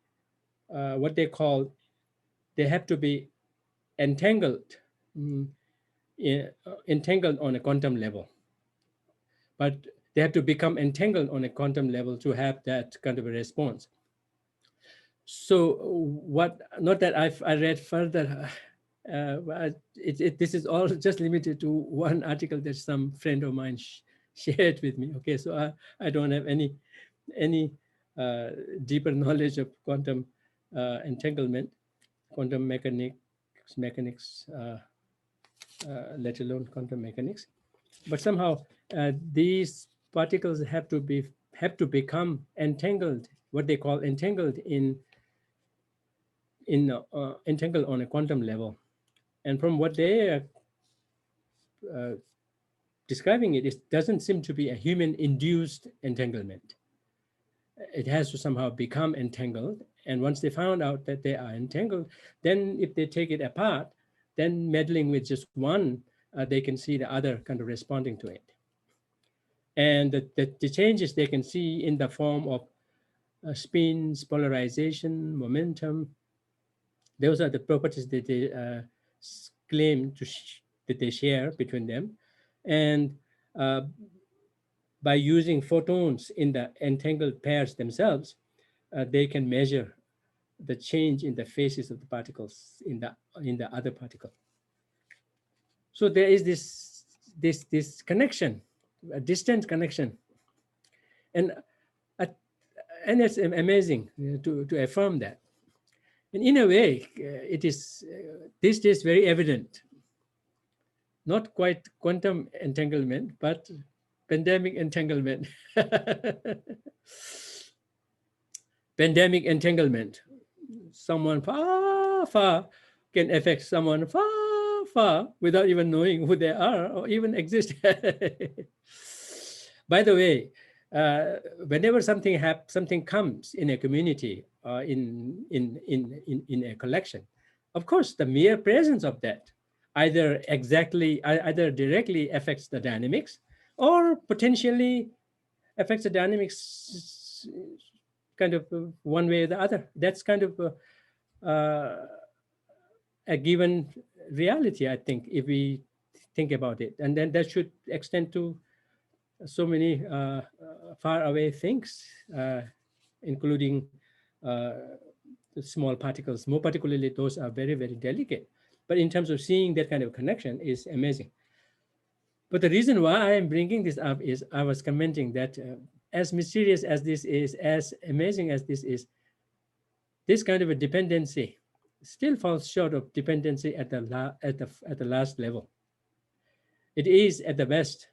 what they call, they have to be entangled, mm, entangled on a quantum level. But they have to become entangled on a quantum level to have that kind of a response. So what, not that I read further, this is all just limited to one article that some friend of mine shared with me. Okay, so I don't have any uh, deeper knowledge of quantum entanglement, quantum mechanics, let alone quantum mechanics. But somehow these particles have to become entangled, what they call entangled in entangled on a quantum level. And from what they are uh, describing it doesn't seem to be a human-induced entanglement. It has to somehow become entangled. And once they found out that they are entangled, then if they take it apart, then meddling with just one, they can see the other kind of responding to it. And the changes they can see in the form of spins, polarization, momentum, those are the properties that they claim that they share between them. And uh, by using photons in the entangled pairs themselves, they can measure the change in the phases of the particles in the other particle. So there is this connection, a distant connection, and uh, and it's amazing to affirm that. And in a way, it is these days very evident. Not quite quantum entanglement, but pandemic entanglement. Pandemic entanglement. Someone far, far can affect someone far, far without even knowing who they are or even exist. By the way, whenever something comes in a community or in a collection, of course, the mere presence of that either directly affects the dynamics or potentially affects the dynamics kind of one way or the other. That's kind of a given reality, I think, if we think about it. And then that should extend to so many far away things, including the small particles. More particularly, those are very, very delicate. But in terms of seeing that kind of connection is amazing. But the reason why I am bringing this up is I was commenting that as mysterious as this is, as amazing as this is, this kind of a dependency still falls short of dependency at the last level. It is at the best.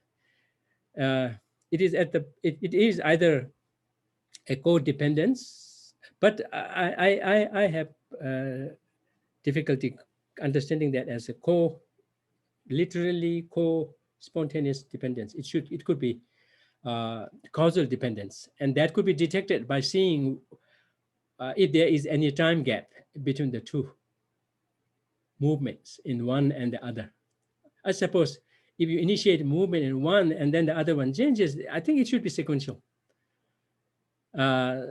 It is either a codependence, But I have difficulty understanding that as a literally spontaneous dependence. It could be causal dependence, and that could be detected by seeing if there is any time gap between the two movements in one and the other. I suppose if you initiate movement in one and then the other one changes, I think it should be sequential, uh,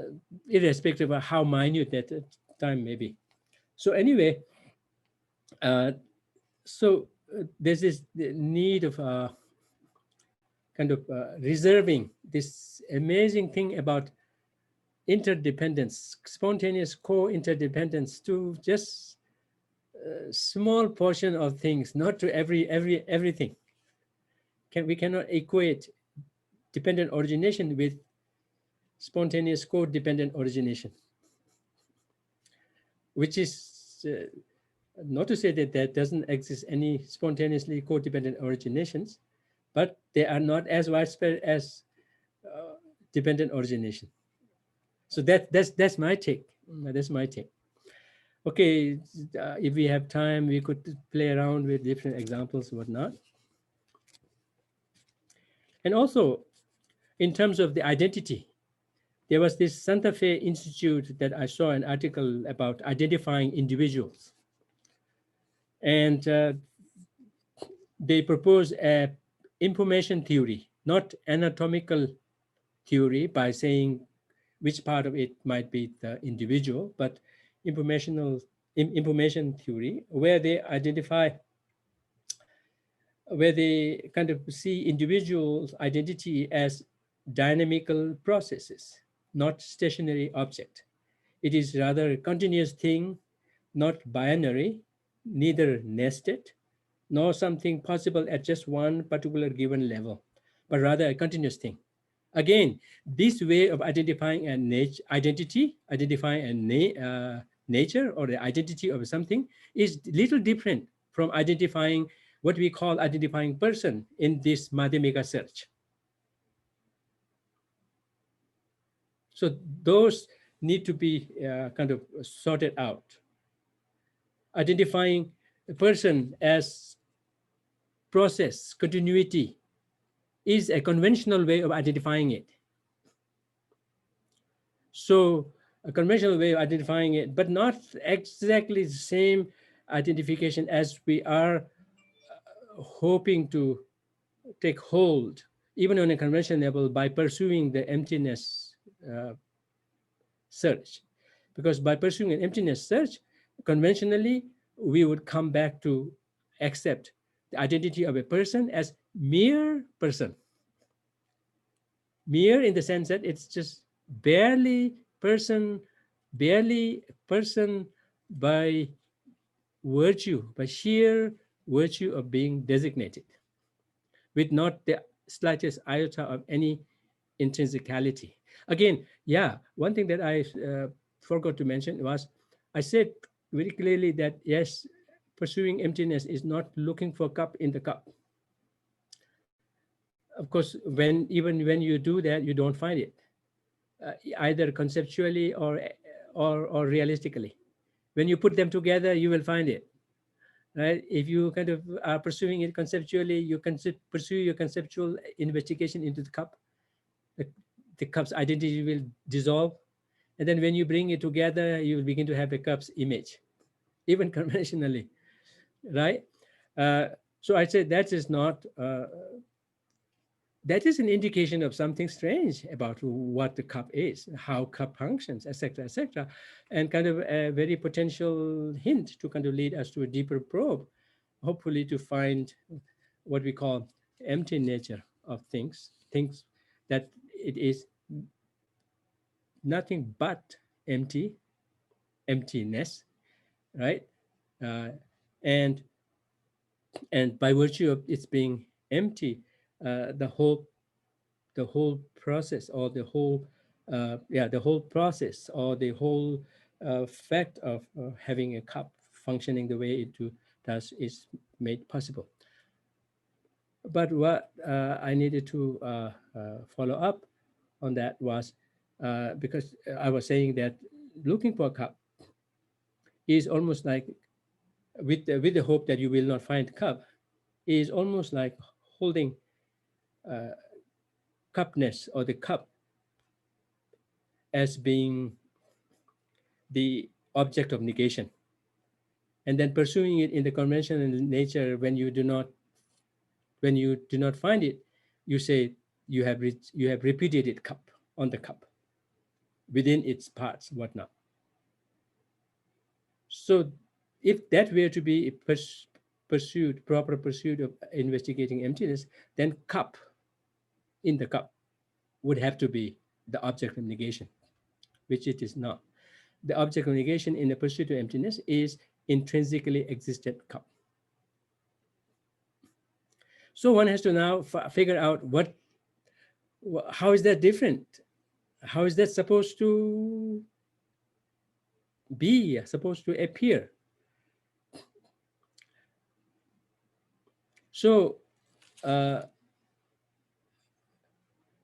irrespective of how minute that time may be. So anyway, uh, there's this need of kind of reserving this amazing thing about interdependence, spontaneous co-interdependence, to just a small portion of things, not to everything. We cannot equate dependent origination with spontaneous codependent origination, which is not to say that there doesn't exist any spontaneously codependent originations, but they are not as widespread as dependent origination. So that's my take. That's my take. Okay, if we have time, we could play around with different examples, whatnot. And also, in terms of the identity, there was this Santa Fe Institute that I saw an article about identifying individuals. And they propose a information theory, not anatomical theory by saying which part of it might be the individual, but information theory, where they identify, where they kind of see individuals' identity as dynamical processes, not stationary object. It is rather a continuous thing, not binary, neither nested, nor something possible at just one particular given level, but rather a continuous thing. Again, this way of identifying a identity, identifying a nature or the identity of something is little different from identifying what we call identifying person in this Madhyamika search. So those need to be kind of sorted out. Identifying a person as process, continuity, is a conventional way of identifying it. So a conventional way of identifying it, but not exactly the same identification as we are hoping to take hold, even on a conventional level, by pursuing the emptiness search. Because by pursuing an emptiness search, conventionally, we would come back to accept the identity of a person as mere person. Mere in the sense that it's just barely person by virtue, by sheer virtue of being designated, with not the slightest iota of any intrinsicality. Again, yeah, one thing that I forgot to mention was, I said very clearly that yes, pursuing emptiness is not looking for cup in the cup. Of course, even when you do that, you don't find it, either conceptually or realistically. When you put them together, you will find it, right? If you kind of are pursuing it conceptually, you can pursue your conceptual investigation into the cup. The cup's identity will dissolve, and then when you bring it together, you will begin to have a cup's image, even conventionally, right? Uh, so I said that is not. That is an indication of something strange about what the cup is, how cup functions, etc., and kind of a very potential hint to kind of lead us to a deeper probe, hopefully to find what we call empty nature of things that it is nothing but emptiness, right? Uh, and and by virtue of its being empty, the whole process, or the whole process, or the whole fact of having a cup functioning the way it does is made possible. But what I needed to follow up on that was, because I was saying that looking for a cup is almost like, with the hope that you will not find cup, is almost like holding cupness or the cup as being the object of negation, and then pursuing it in the conventional nature. When you do not find it, you say you have repudiated cup on the cup within its parts, whatnot. So if that were to be a proper pursuit of investigating emptiness, then cup in the cup would have to be the object of negation, which it is not. The object of negation in the pursuit of emptiness is intrinsically existent cup. So one has to now figure out how is that different? How is that supposed to be, supposed to appear? So, uh,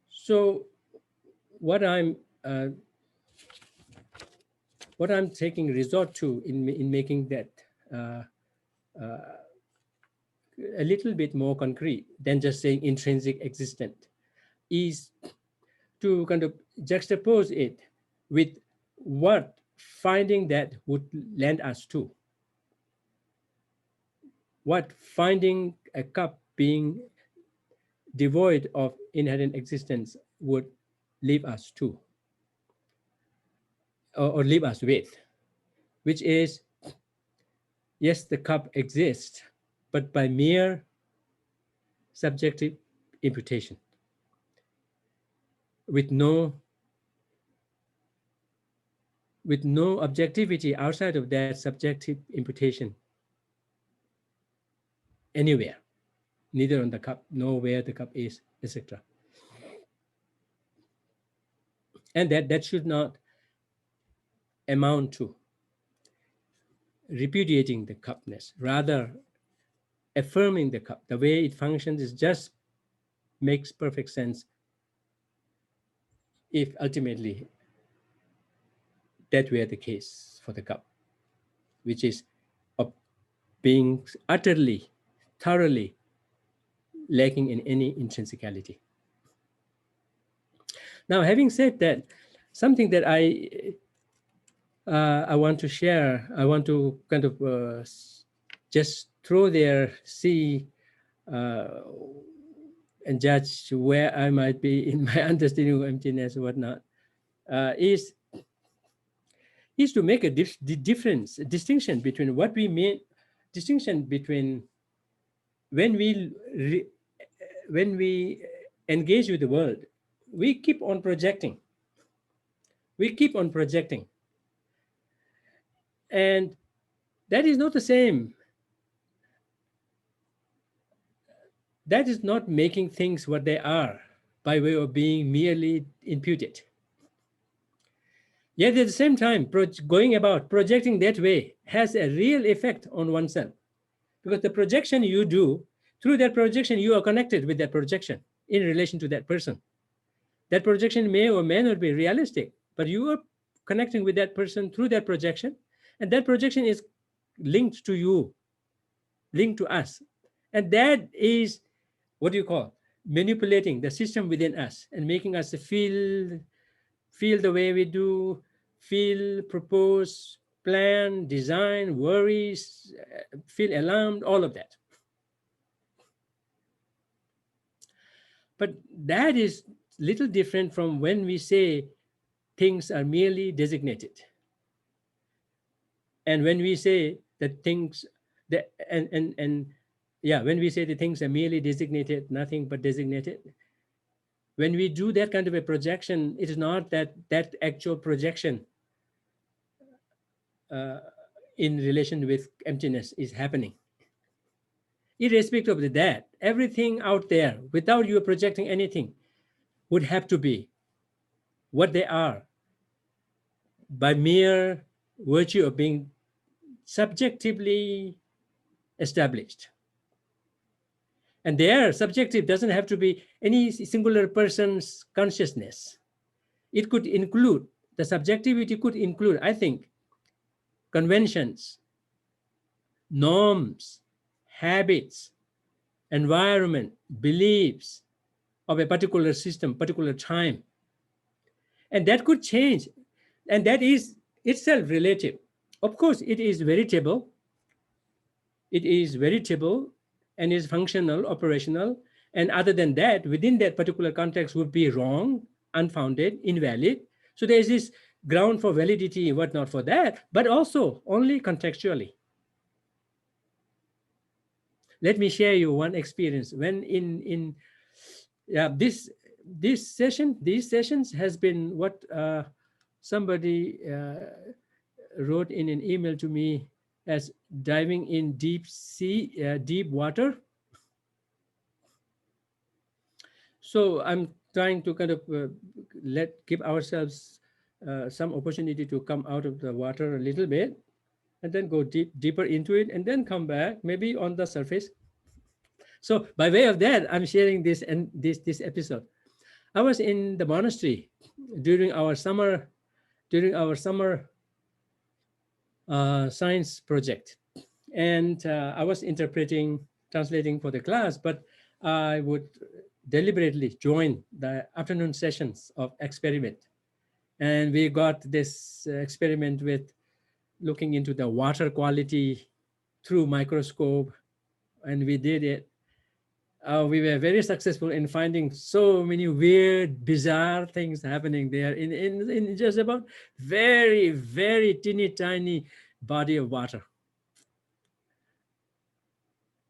so what I'm taking resort to in making that a little bit more concrete than just saying intrinsic existent is to kind of juxtapose it with what finding that would land us to. What finding a cup being devoid of inherent existence would leave us to, or leave us with, which is, yes, the cup exists, but by mere subjective imputation, with no objectivity outside of that subjective imputation anywhere, neither on the cup nor where the cup is, etc. And that should not amount to repudiating the cupness, rather affirming the cup. The way it functions is just makes perfect sense if ultimately that were the case for the cup, which is of being utterly, thoroughly lacking in any intrinsicality. Now, having said that, something that I want to share, I want to kind of just throw there, see and judge where I might be in my understanding of emptiness or whatnot, is to make a distinction between what we mean, distinction between when we engage with the world, we keep on projecting. We keep on projecting. And that is not the same. That is not making things what they are by way of being merely imputed. Yet at the same time, going about projecting that way has a real effect on oneself. Because the projection you do, through that projection, you are connected with that projection in relation to that person. That projection may or may not be realistic, but you are connecting with that person through that projection, and that projection is linked to you, linked to us. And that is what you call manipulating the system within us and making us feel the way we do, feel, propose, plan, design, worries, feel alarmed, all of that. But that is little different from when we say things are merely designated. And when we say that things, that, and yeah, when we say the things are merely designated, nothing but designated, when we do that kind of a projection, it is not that actual projection in relation with emptiness is happening. Irrespective of that, everything out there, without you projecting anything, would have to be what they are by mere virtue of being subjectively established. And there, subjective doesn't have to be any singular person's consciousness. It could include The subjectivity could include, I think, conventions, norms, habits, environment, beliefs of a particular system, particular time. And that could change. And that is itself relative. Of course, it is veritable and is functional, operational. And other than that, within that particular context would be wrong, unfounded, invalid. So there is this ground for validity and whatnot for that, but also only contextually. Let me share you one experience. When in yeah, these sessions has been what somebody wrote in an email to me as diving in deep sea, deep water. So I'm trying to kind of give ourselves some opportunity to come out of the water a little bit, and then go deeper into it, and then come back, maybe on the surface. So by way of that, I'm sharing this and this episode. I was in the monastery during our summer science project, and I was translating for the class, but I would deliberately join the afternoon sessions of experiment. And we got this experiment with looking into the water quality through microscope, and we did it. We were very successful in finding so many weird, bizarre things happening there in just about very, very teeny tiny body of water.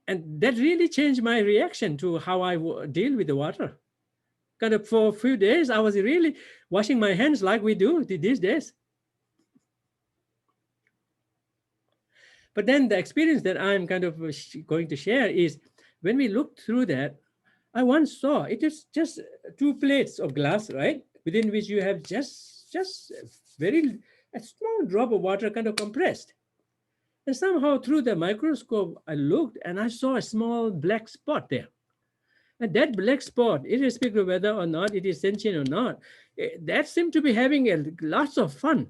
And that really changed my reaction to how I deal with the water. Kind of for a few days, I was really washing my hands like we do these days. But then the experience that I'm kind of going to share is when we looked through that, I once saw it is just two plates of glass, right? Within which you have just a small drop of water kind of compressed. And somehow through the microscope, I looked and I saw a small black spot there. And that black spot, irrespective of whether or not it is sentient or not, that seemed to be having lots of fun.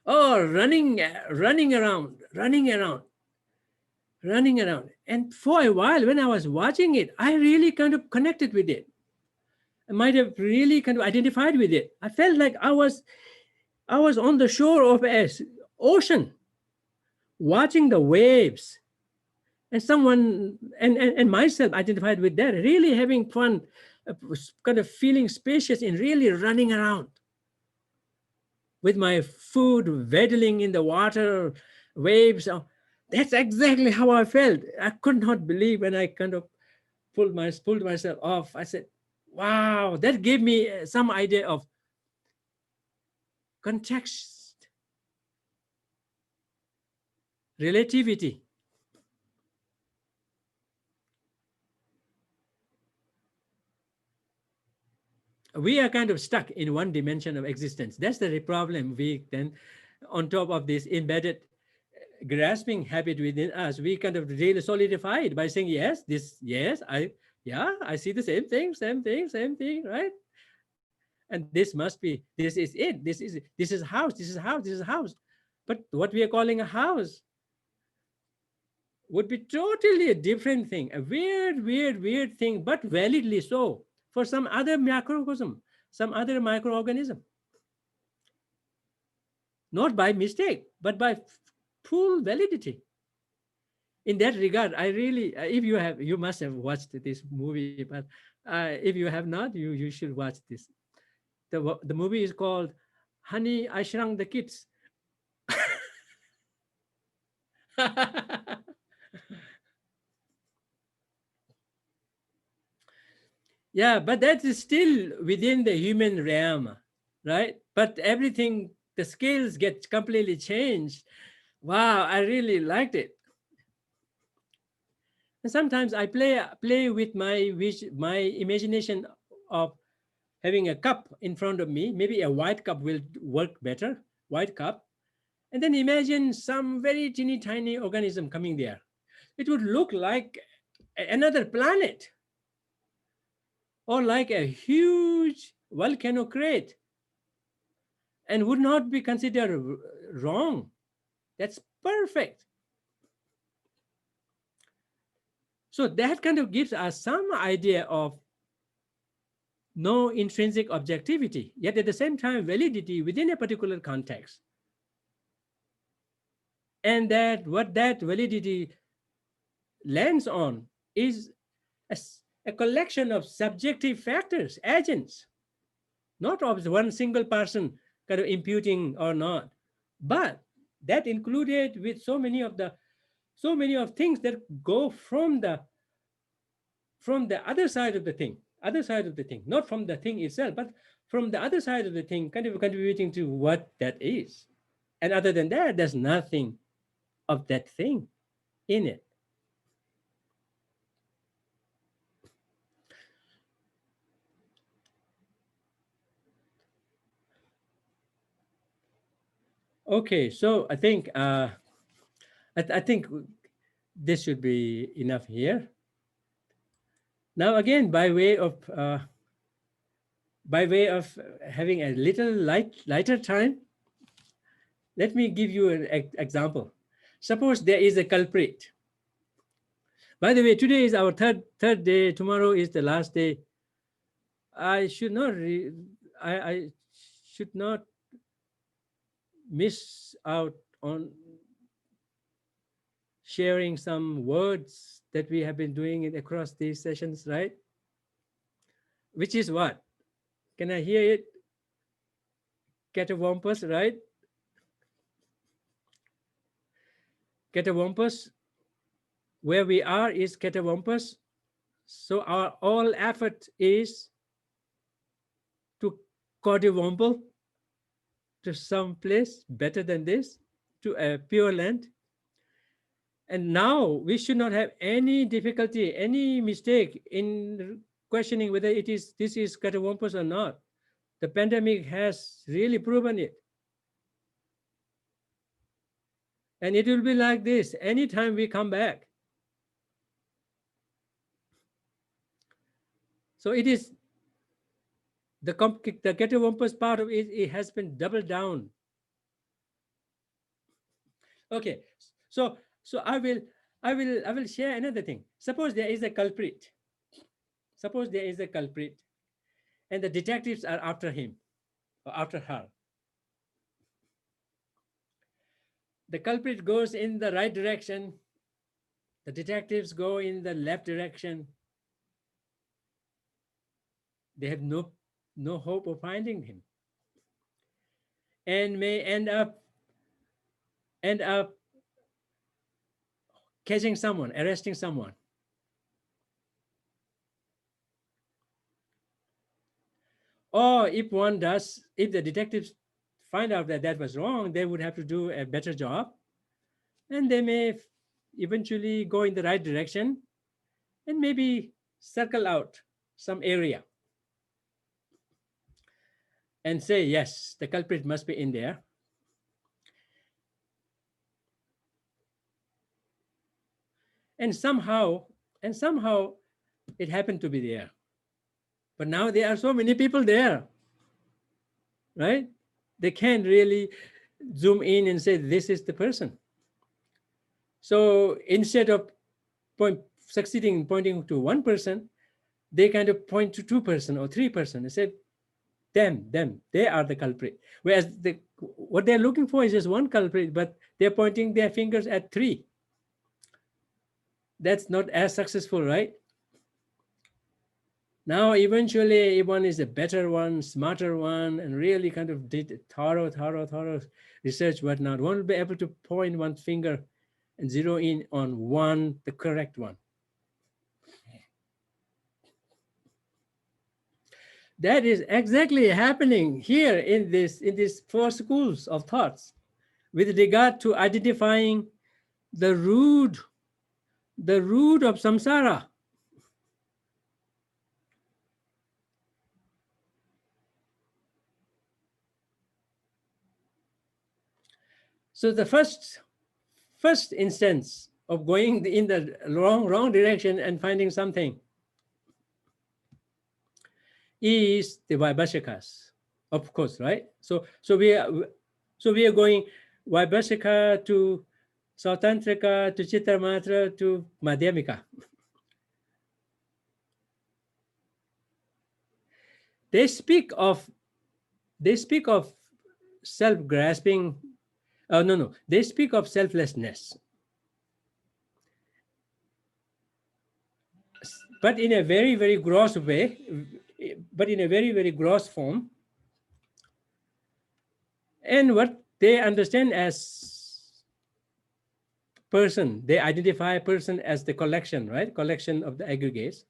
Oh, running around, running around. And for a while, when I was watching it, I really kind of connected with it. I might have really kind of identified with it. I felt like I was on the shore of an ocean, watching the waves, and someone and myself identified with that, really having fun, kind of feeling spacious and really running around with my food waddling in the water, waves. That's exactly how I felt. I could not believe when I kind of pulled myself off. I said, wow, that gave me some idea of context, relativity. We are kind of stuck in one dimension of existence. That's the problem. We then, on top of this embedded grasping habit within us, we kind of really solidify it by saying, I see the same thing, right? And this is it, this is house. But what we are calling a house would be totally a different thing, a weird thing, but validly so for some other macrocosm, some other microorganism. Not by mistake, but by full validity. In that regard, I really, if you must have watched this movie, but if you have not, you should watch this. The movie is called Honey, I Shrunk the Kids. Yeah, but that is still within the human realm, right? But everything, the scales get completely changed. Wow, I really liked it. And sometimes I play with my imagination of having a cup in front of me. Maybe a white cup will work better, white cup. And then imagine some very teeny tiny organism coming there. It would look like another planet, or like a huge volcano crate and would not be considered wrong. That's perfect. So that kind of gives us some idea of no intrinsic objectivity, yet at the same time validity within a particular context. And that what that validity lands on is a collection of subjective factors, agents, not of one single person kind of imputing or not, but that included with so many of things that go from the other side of the thing, not from the thing itself, but from the other side of the thing, kind of contributing to what that is. And other than that, there's nothing of that thing in it. Okay, so I think this should be enough here. Now, again, by way of having a little lighter time, let me give you an example. Suppose there is a culprit. By the way, today is our third day. Tomorrow is the last day. I should not I should not miss out on sharing some words that we have been doing it across these sessions, right? Which is what? Can I hear it? Catawampus, right? Catawampus. Where we are is catawampus. So our all effort is to codewample to some place better than this, to a pure land. And now we should not have any difficulty, any mistake in questioning whether this is catawampus or not. The pandemic has really proven it. And it will be like this anytime we come back. So it is the catawampus part of it, it has been doubled down. Okay, so I will share another thing. Suppose there is a culprit. Suppose there is a culprit, and the detectives are after him or after her. The culprit goes in the right direction. The detectives go in the left direction. They have no hope of finding him, and may end up catching someone, arresting someone. Or if the detectives find out that that was wrong, they would have to do a better job, and they may eventually go in the right direction and maybe circle out some area and say, yes, the culprit must be in there. And somehow it happened to be there. But now there are so many people there, right? They can't really zoom in and say, this is the person. So instead of succeeding in pointing to one person, they kind of point to 2% or 3% and say, them, they are the culprit. Whereas what they're looking for is just one culprit, but they're pointing their fingers at 3. That's not as successful, right? Now, eventually, if one is a better one, smarter one, and really kind of did thorough research, whatnot, one will be able to point one finger and zero in on one, the correct one. That is exactly happening here in these 4 schools of thoughts with regard to identifying the root of samsara. So the first instance of going in the wrong direction and finding something is the Vaibhashikas of course, right? So we are going Vaibhashika to Sautantrika to Chittamatra to Madhyamika. They speak of self-grasping. No, they speak of selflessness, but in a very, very gross way, but in a very, very gross form. And what they understand as person, they identify a person as the collection, right? Collection of the aggregates.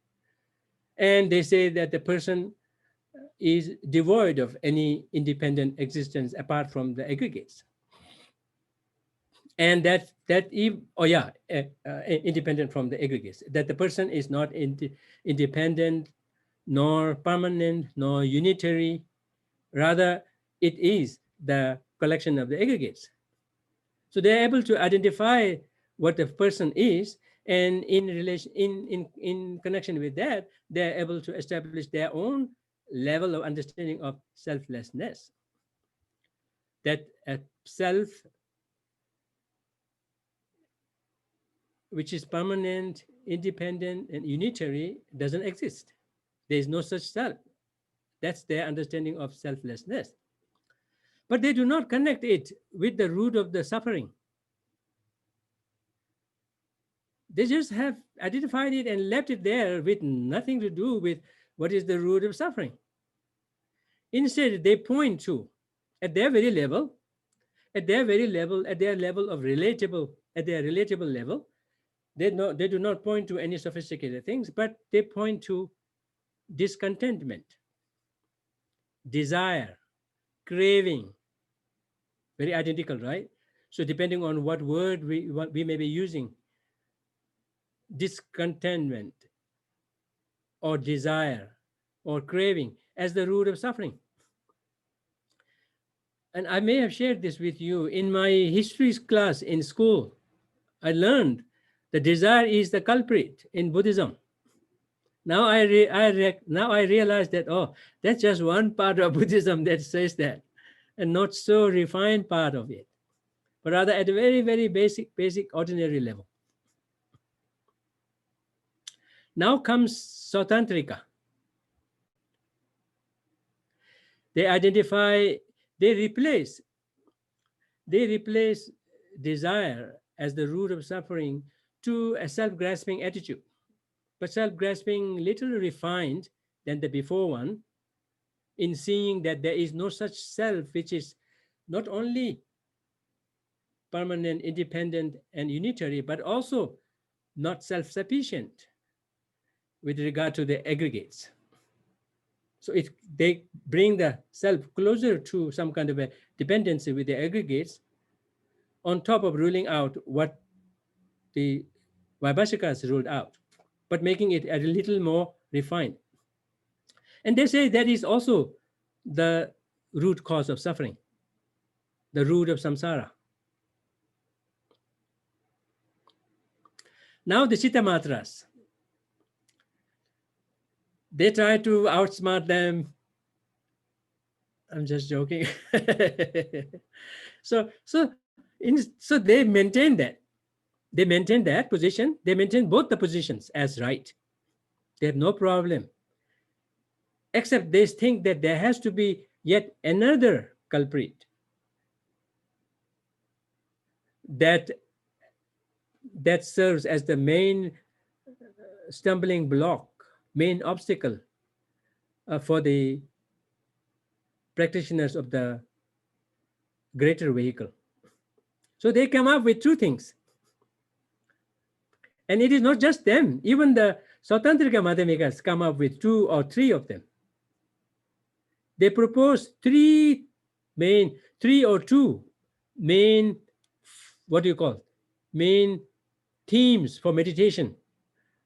And they say that the person is devoid of any independent existence apart from the aggregates. And independent from the aggregates, that the person is not independent, nor permanent, nor unitary. Rather, it is the collection of the aggregates. So they're able to identify what the person is, and in relation, in connection with that, they're able to establish their own level of understanding of selflessness. That a self which is permanent, independent, and unitary doesn't exist. There is no such self. That's their understanding of selflessness. But they do not connect it with the root of the suffering. They just have identified it and left it there with nothing to do with what is the root of suffering. Instead, they point to, at their very level, at their level of relatable, at their relatable level, they do not point to any sophisticated things, but they point to discontentment, desire, craving, very identical, right? So depending on what word we may be using, discontentment or desire or craving as the root of suffering. And I may have shared this with you. In my history class in school, I learned the desire is the culprit in Buddhism. Now now I realize that, oh, that's just one part of Buddhism that says that, and not so refined part of it, but rather at a very, very basic, ordinary level. Now comes Sautantrika. They identify, they replace desire as the root of suffering to a self-grasping attitude, but self-grasping little refined than the before one, in seeing that there is no such self which is not only permanent, independent, and unitary, but also not self-sufficient with regard to the aggregates. So they bring the self closer to some kind of a dependency with the aggregates, on top of ruling out what the Vaibhashikas ruled out, but making it a little more refined. And they say that is also the root cause of suffering, the root of samsara. Now the Chittamatras, they try to outsmart them. I'm just joking. so they maintain that. They maintain that position. They maintain both the positions as right. They have no problem. Except they think that there has to be yet another culprit that serves as the main stumbling block, main obstacle for the practitioners of the greater vehicle. So they come up with two things. And it is not just them. Even the Sautantrika Madhyamikas come up with two or three of them. They propose three or two main, what do you call, main themes for meditation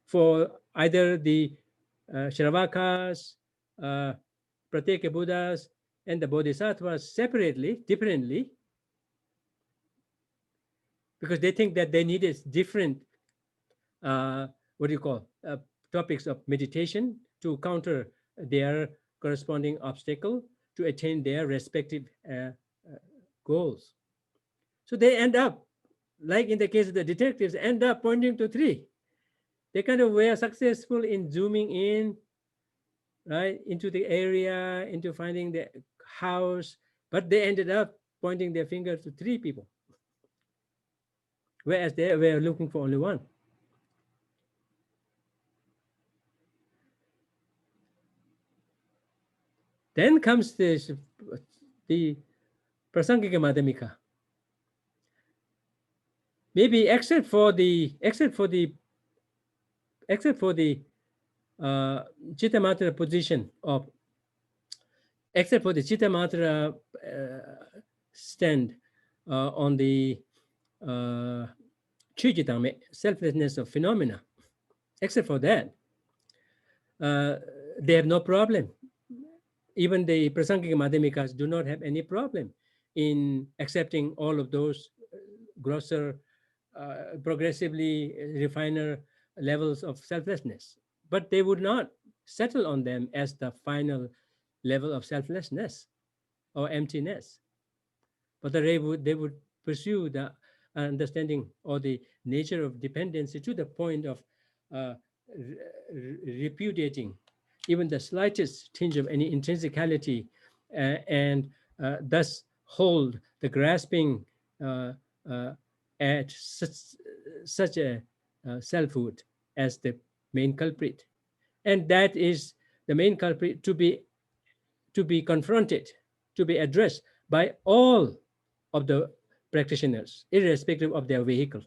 for either the Shravakas, Pratyeka Buddhas, and the Bodhisattvas separately, differently, because they think that they needed different, topics of meditation to counter their corresponding obstacle to attain their respective goals. So they end up, like in the case of the detectives, end up pointing to three. They kind of were successful in zooming in, right, into the area, into finding the house, but they ended up pointing their finger to three people, whereas they were looking for only one. Then comes the Prasangika Madhyamika. Maybe except for the Chittamatra position of, except for the Chittamatra stand on the Chujitame, selflessness of phenomena, except for that, they have no problem. Even the Prasangika Madhyamikas do not have any problem in accepting all of those grosser, progressively refiner levels of selflessness. But they would not settle on them as the final level of selflessness or emptiness. But they would pursue the understanding or the nature of dependency to the point of uh, repudiating even the slightest tinge of any intrinsicality, and thus hold the grasping uh, uh, at such a selfhood as the main culprit. And that is the main culprit to be confronted, to be addressed by all of the practitioners, irrespective of their vehicle.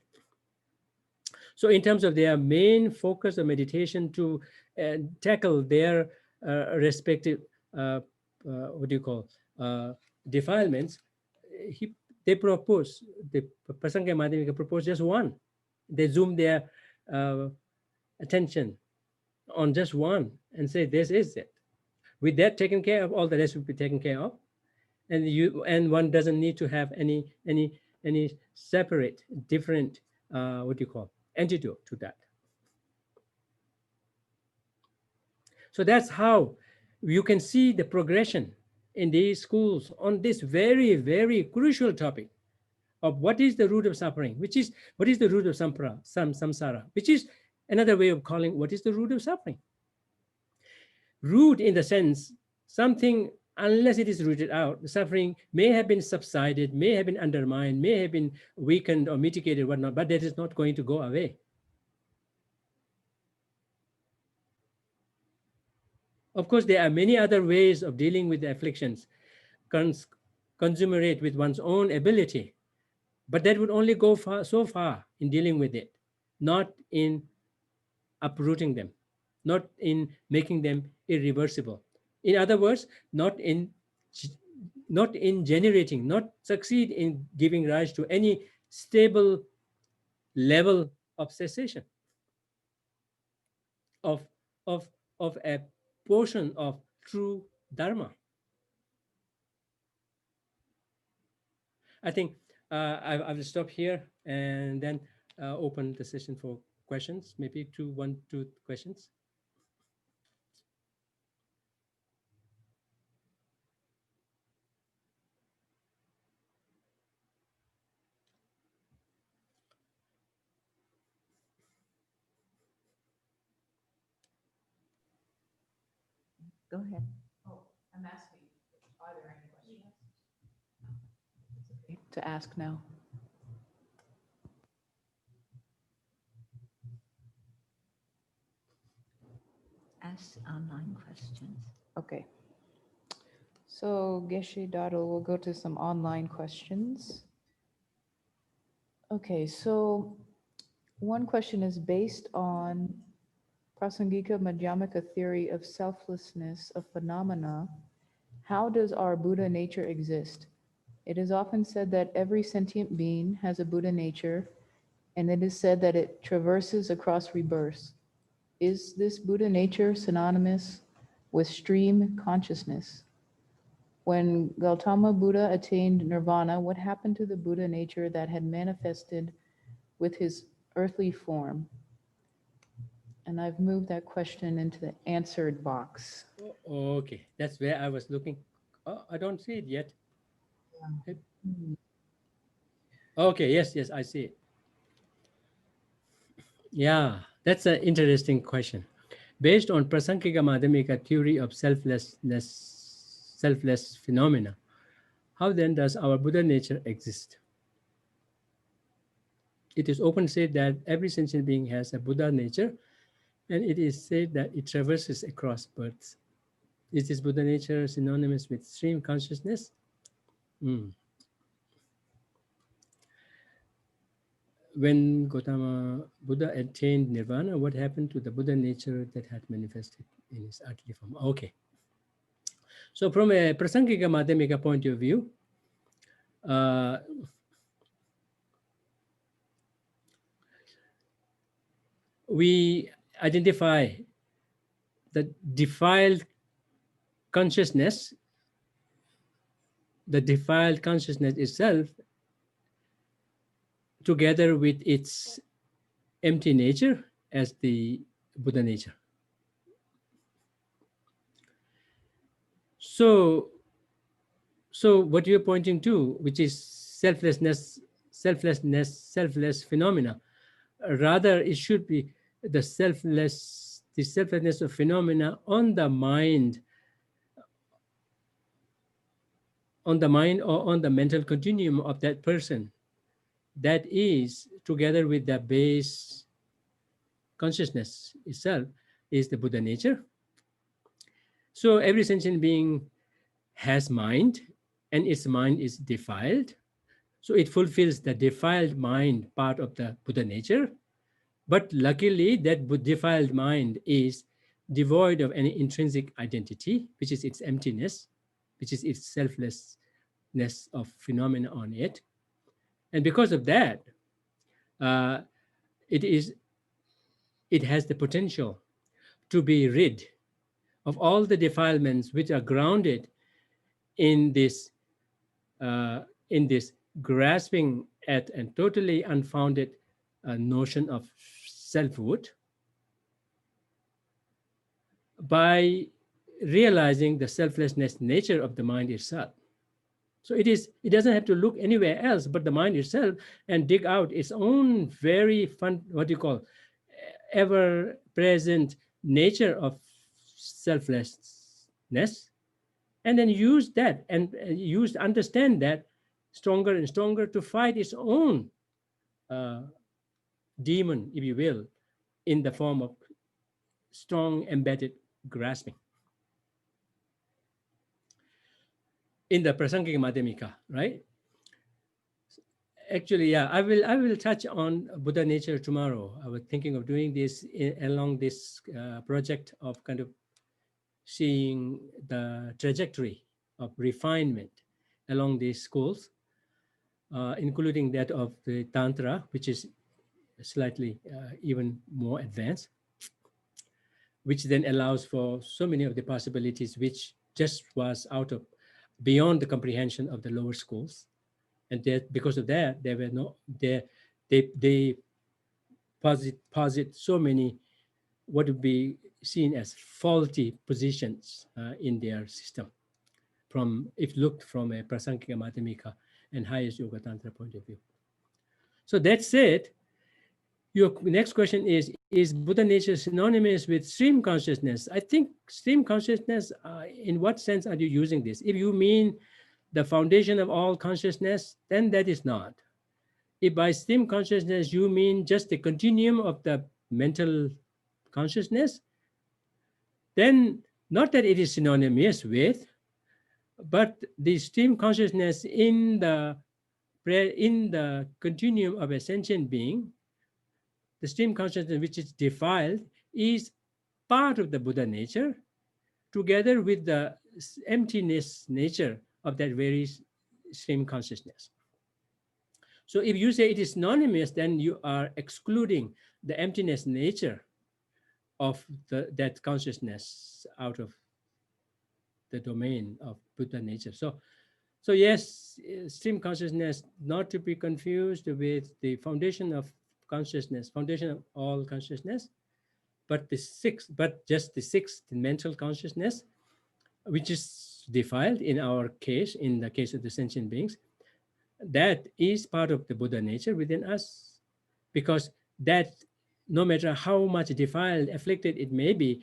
So, in terms of their main focus of meditation to tackle their respective, what do you call, defilements, he, they propose, the Prasanga Madhyamika propose just one. They zoom their uh, attention on just one and say, this is it. With that taken care of, all the rest will be taken care of. And one doesn't need to have any separate, different, what do you call, antidote to that. So that's how you can see the progression in these schools on this very, very crucial topic of what is the root of suffering, which is what is the root of samsara, which is another way of calling what is the root of suffering. Root in the sense, something, unless it is rooted out, the suffering may have been subsided, may have been undermined, may have been weakened or mitigated, whatnot, but that is not going to go away. Of course, there are many other ways of dealing with the afflictions, consummate with one's own ability, but that would only go so far in dealing with it, not in uprooting them, not in making them irreversible. In other words, not in generating, not succeed in giving rise to any stable level of cessation of of of a portion of true dharma. I think I will stop here and then open the session for questions, maybe two questions. Go ahead. Oh, I'm asking, are there any questions? Okay, to ask now. Ask online questions. Okay. So Geshe Dadul, we'll go to some online questions. Okay, so one question is based on Prasangika Madhyamika theory of selflessness of phenomena. How does our Buddha nature exist? It is often said that every sentient being has a Buddha nature, and it is said that it traverses across rebirths. Is this Buddha nature synonymous with stream consciousness? When Gautama Buddha attained nirvana, what happened to the Buddha nature that had manifested with his earthly form? And I've moved that question into the answered box. Okay, that's where I was looking I don't see it yet. Eh, Hmm. Okay, yes, yes, I see it. Yeah, that's an interesting question. Based on Prasankika Madhyamika theory of selfless phenomena, how then does our Buddha nature exist? It is often said that every sentient being has a Buddha nature, and it is said that it traverses across births. Is this Buddha nature synonymous with stream consciousness? Hmm. When Gautama Buddha attained nirvana, what happened to the Buddha nature that had manifested in his earthly form? Okay. So, from a Prasangika Madhyamika point of view, uh, we identify the defiled consciousness, the defiled consciousness itself, together with its empty nature as the Buddha nature. So, so what you're pointing to, which is selfless phenomena, rather it should be the selflessness of phenomena on the mind or on the mental continuum of that person. That is, together with the base consciousness itself, is the Buddha nature. So every sentient being has mind, and its mind is defiled. So it fulfills the defiled mind part of the Buddha nature. But luckily, that defiled mind is devoid of any intrinsic identity, which is its emptiness, which is its selflessness of phenomena on it. And because of that, uh, it is it has the potential to be rid of all the defilements which are grounded in this uh, in this grasping at and totally unfounded notion of selfhood by realizing the selflessness nature of the mind itself. So it doesn't have to look anywhere else but the mind itself and dig out its own very fun, what you call, ever present nature of selflessness, and then use that and understand that stronger and stronger to fight its own uh, demon, if you will, in the form of strong embedded grasping. In the Prasangika Madhyamika, right? Actually, yeah, I will touch on Buddha nature tomorrow. I was thinking of doing this along this project of kind of seeing the trajectory of refinement along these schools, including that of the Tantra, which is slightly even more advanced, which then allows for so many of the possibilities which just was out of beyond the comprehension of the lower schools. And that because of that, there were no there they posit so many what would be seen as faulty positions in their system from if looked from a Prasankika Madhyamika and highest Yoga Tantra point of view. So that said, your next question is Buddha nature synonymous with stream consciousness? I think stream consciousness, in what sense are you using this? If you mean the foundation of all consciousness, then that is not. If by stream consciousness you mean just the continuum of the mental consciousness, then not that it is synonymous with, but the stream consciousness in the continuum of a sentient being, the stream consciousness which is defiled is part of the Buddha nature, together with the emptiness nature of that very stream consciousness. So if you say it is synonymous, then you are excluding the emptiness nature of that consciousness out of the domain of Buddha nature. So yes, stream consciousness, not to be confused with the foundation of consciousness, foundation of all consciousness, but just the sixth mental consciousness, which is is defiled, in our case, in the case of the sentient beings, that is part of the Buddha nature within us, because that, no matter how much defiled, afflicted it may be,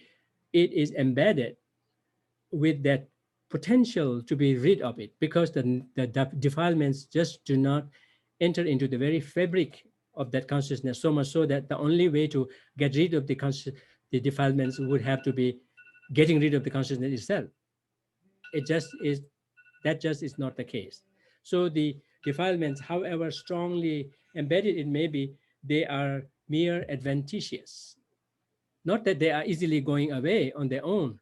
it is embedded with that potential to be rid of it, because the defilements just do not enter into the very fabric of that consciousness, so much so that the only way to get rid of the defilements would have to be getting rid of the consciousness itself. It just is, that just is not the case. So the defilements, however strongly embedded it may be, they are mere adventitious. Not that they are easily going away on their own,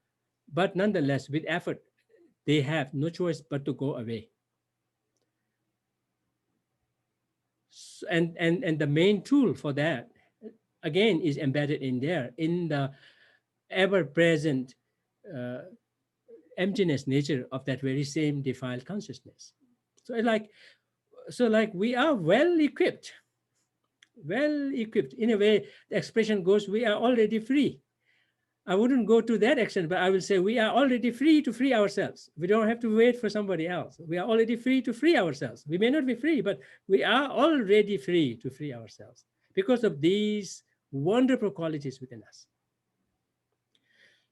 but nonetheless, with effort, they have no choice but to go away. And the main tool for that, again, is embedded in there, in the ever-present emptiness nature of that very same defiled consciousness. So like we are well equipped. In a way, the expression goes, we are already free. I wouldn't go to that extent, but I will say we are already free to free ourselves. We don't have to wait for somebody else. We are already free to free ourselves. We may not be free, but we are already free to free ourselves because of these wonderful qualities within us.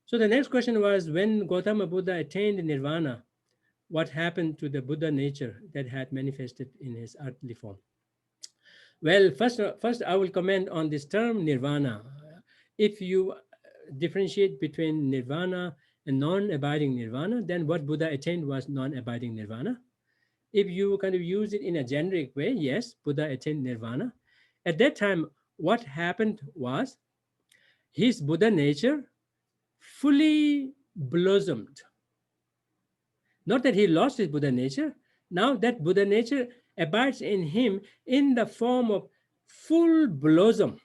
So the next question was, when Gautama Buddha attained nirvana, what happened to the Buddha nature that had manifested in his earthly form? Well, first I will comment on this term nirvana. If you differentiate between nirvana and non-abiding nirvana, then what Buddha attained was non-abiding nirvana. If you kind of use it in a generic way, yes, Buddha attained nirvana. At that time, what happened was his Buddha nature fully blossomed. Not that he lost his Buddha nature. Now that Buddha nature abides in him in the form of full blossom,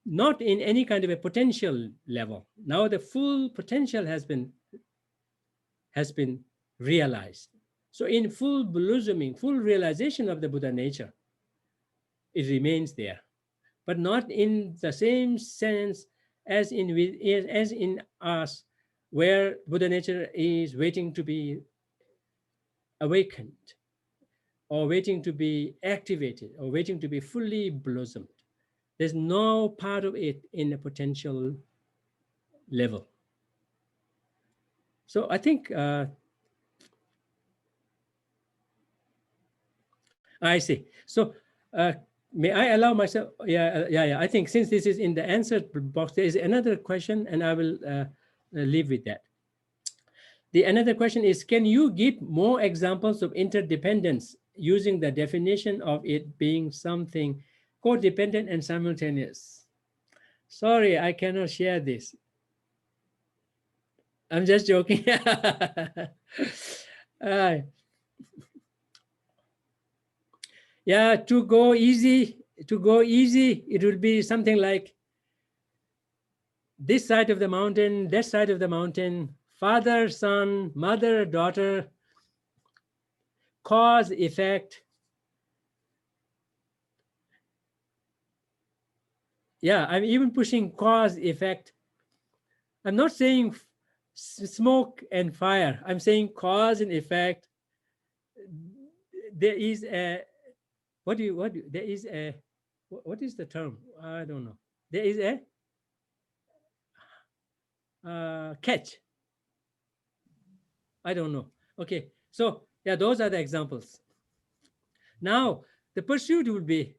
not in any kind of a potential level. Now the full potential has been realized. So in full blossoming, full realization of the Buddha nature, it remains there, but not in the same sense as in us, where Buddha nature is waiting to be awakened, or waiting to be activated, or waiting to be fully blossomed. There's no part of it in a potential level. So I think, I see. So may I allow myself, I think since this is in the answer box, there is another question, and I will leave with that. The another question is, can you give more examples of interdependence using the definition of it being something codependent and simultaneous? Sorry, I cannot share this. I'm just joking. Yeah, to go easy, it will be something like this side of the mountain, that side of the mountain, father, son, mother, daughter, cause, effect. Yeah, I'm even pushing cause, effect. I'm not saying smoke and fire. I'm saying cause and effect. There is a, what is the term? I don't know. There is a catch. I don't know. Okay, so yeah, those are the examples. Now, the pursuit would be,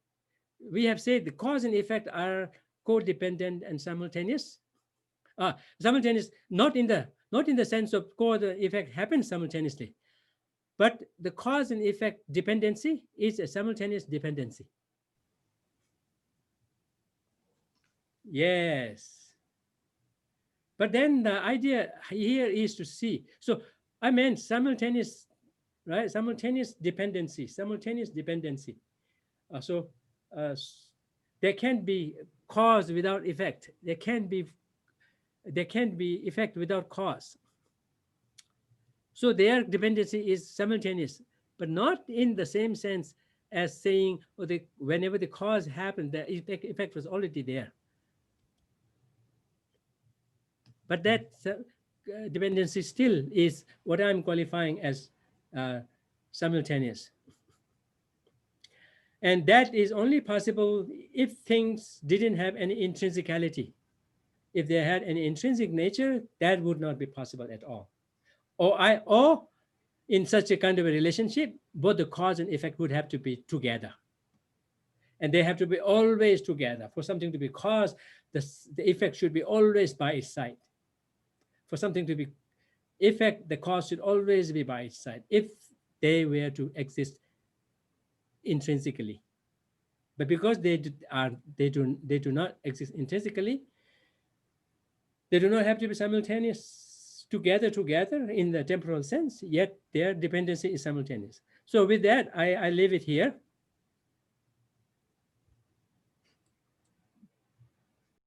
we have said the cause and effect are codependent and simultaneous. Simultaneous, not in the sense of cause and effect happen simultaneously, but the cause and effect dependency is a simultaneous dependency. Yes. But then the idea here is to see. So I meant simultaneous, right? Simultaneous dependency. So there can't be cause without effect. There can't be effect without cause. So their dependency is simultaneous, but not in the same sense as saying, whenever the cause happened, the effect was already there. But that dependency still is what I'm qualifying as simultaneous. And that is only possible if things didn't have any intrinsicality. If they had an intrinsic nature, that would not be possible at all. Or in such a kind of a relationship, both the cause and effect would have to be together. And they have to be always together. For something to be cause, the effect should be always by its side. For something to be effect, the cause should always be by its side, if they were to exist intrinsically. But because they do not exist intrinsically, they do not have to be simultaneous together in the temporal sense, yet their dependency is simultaneous. So with that, I leave it here.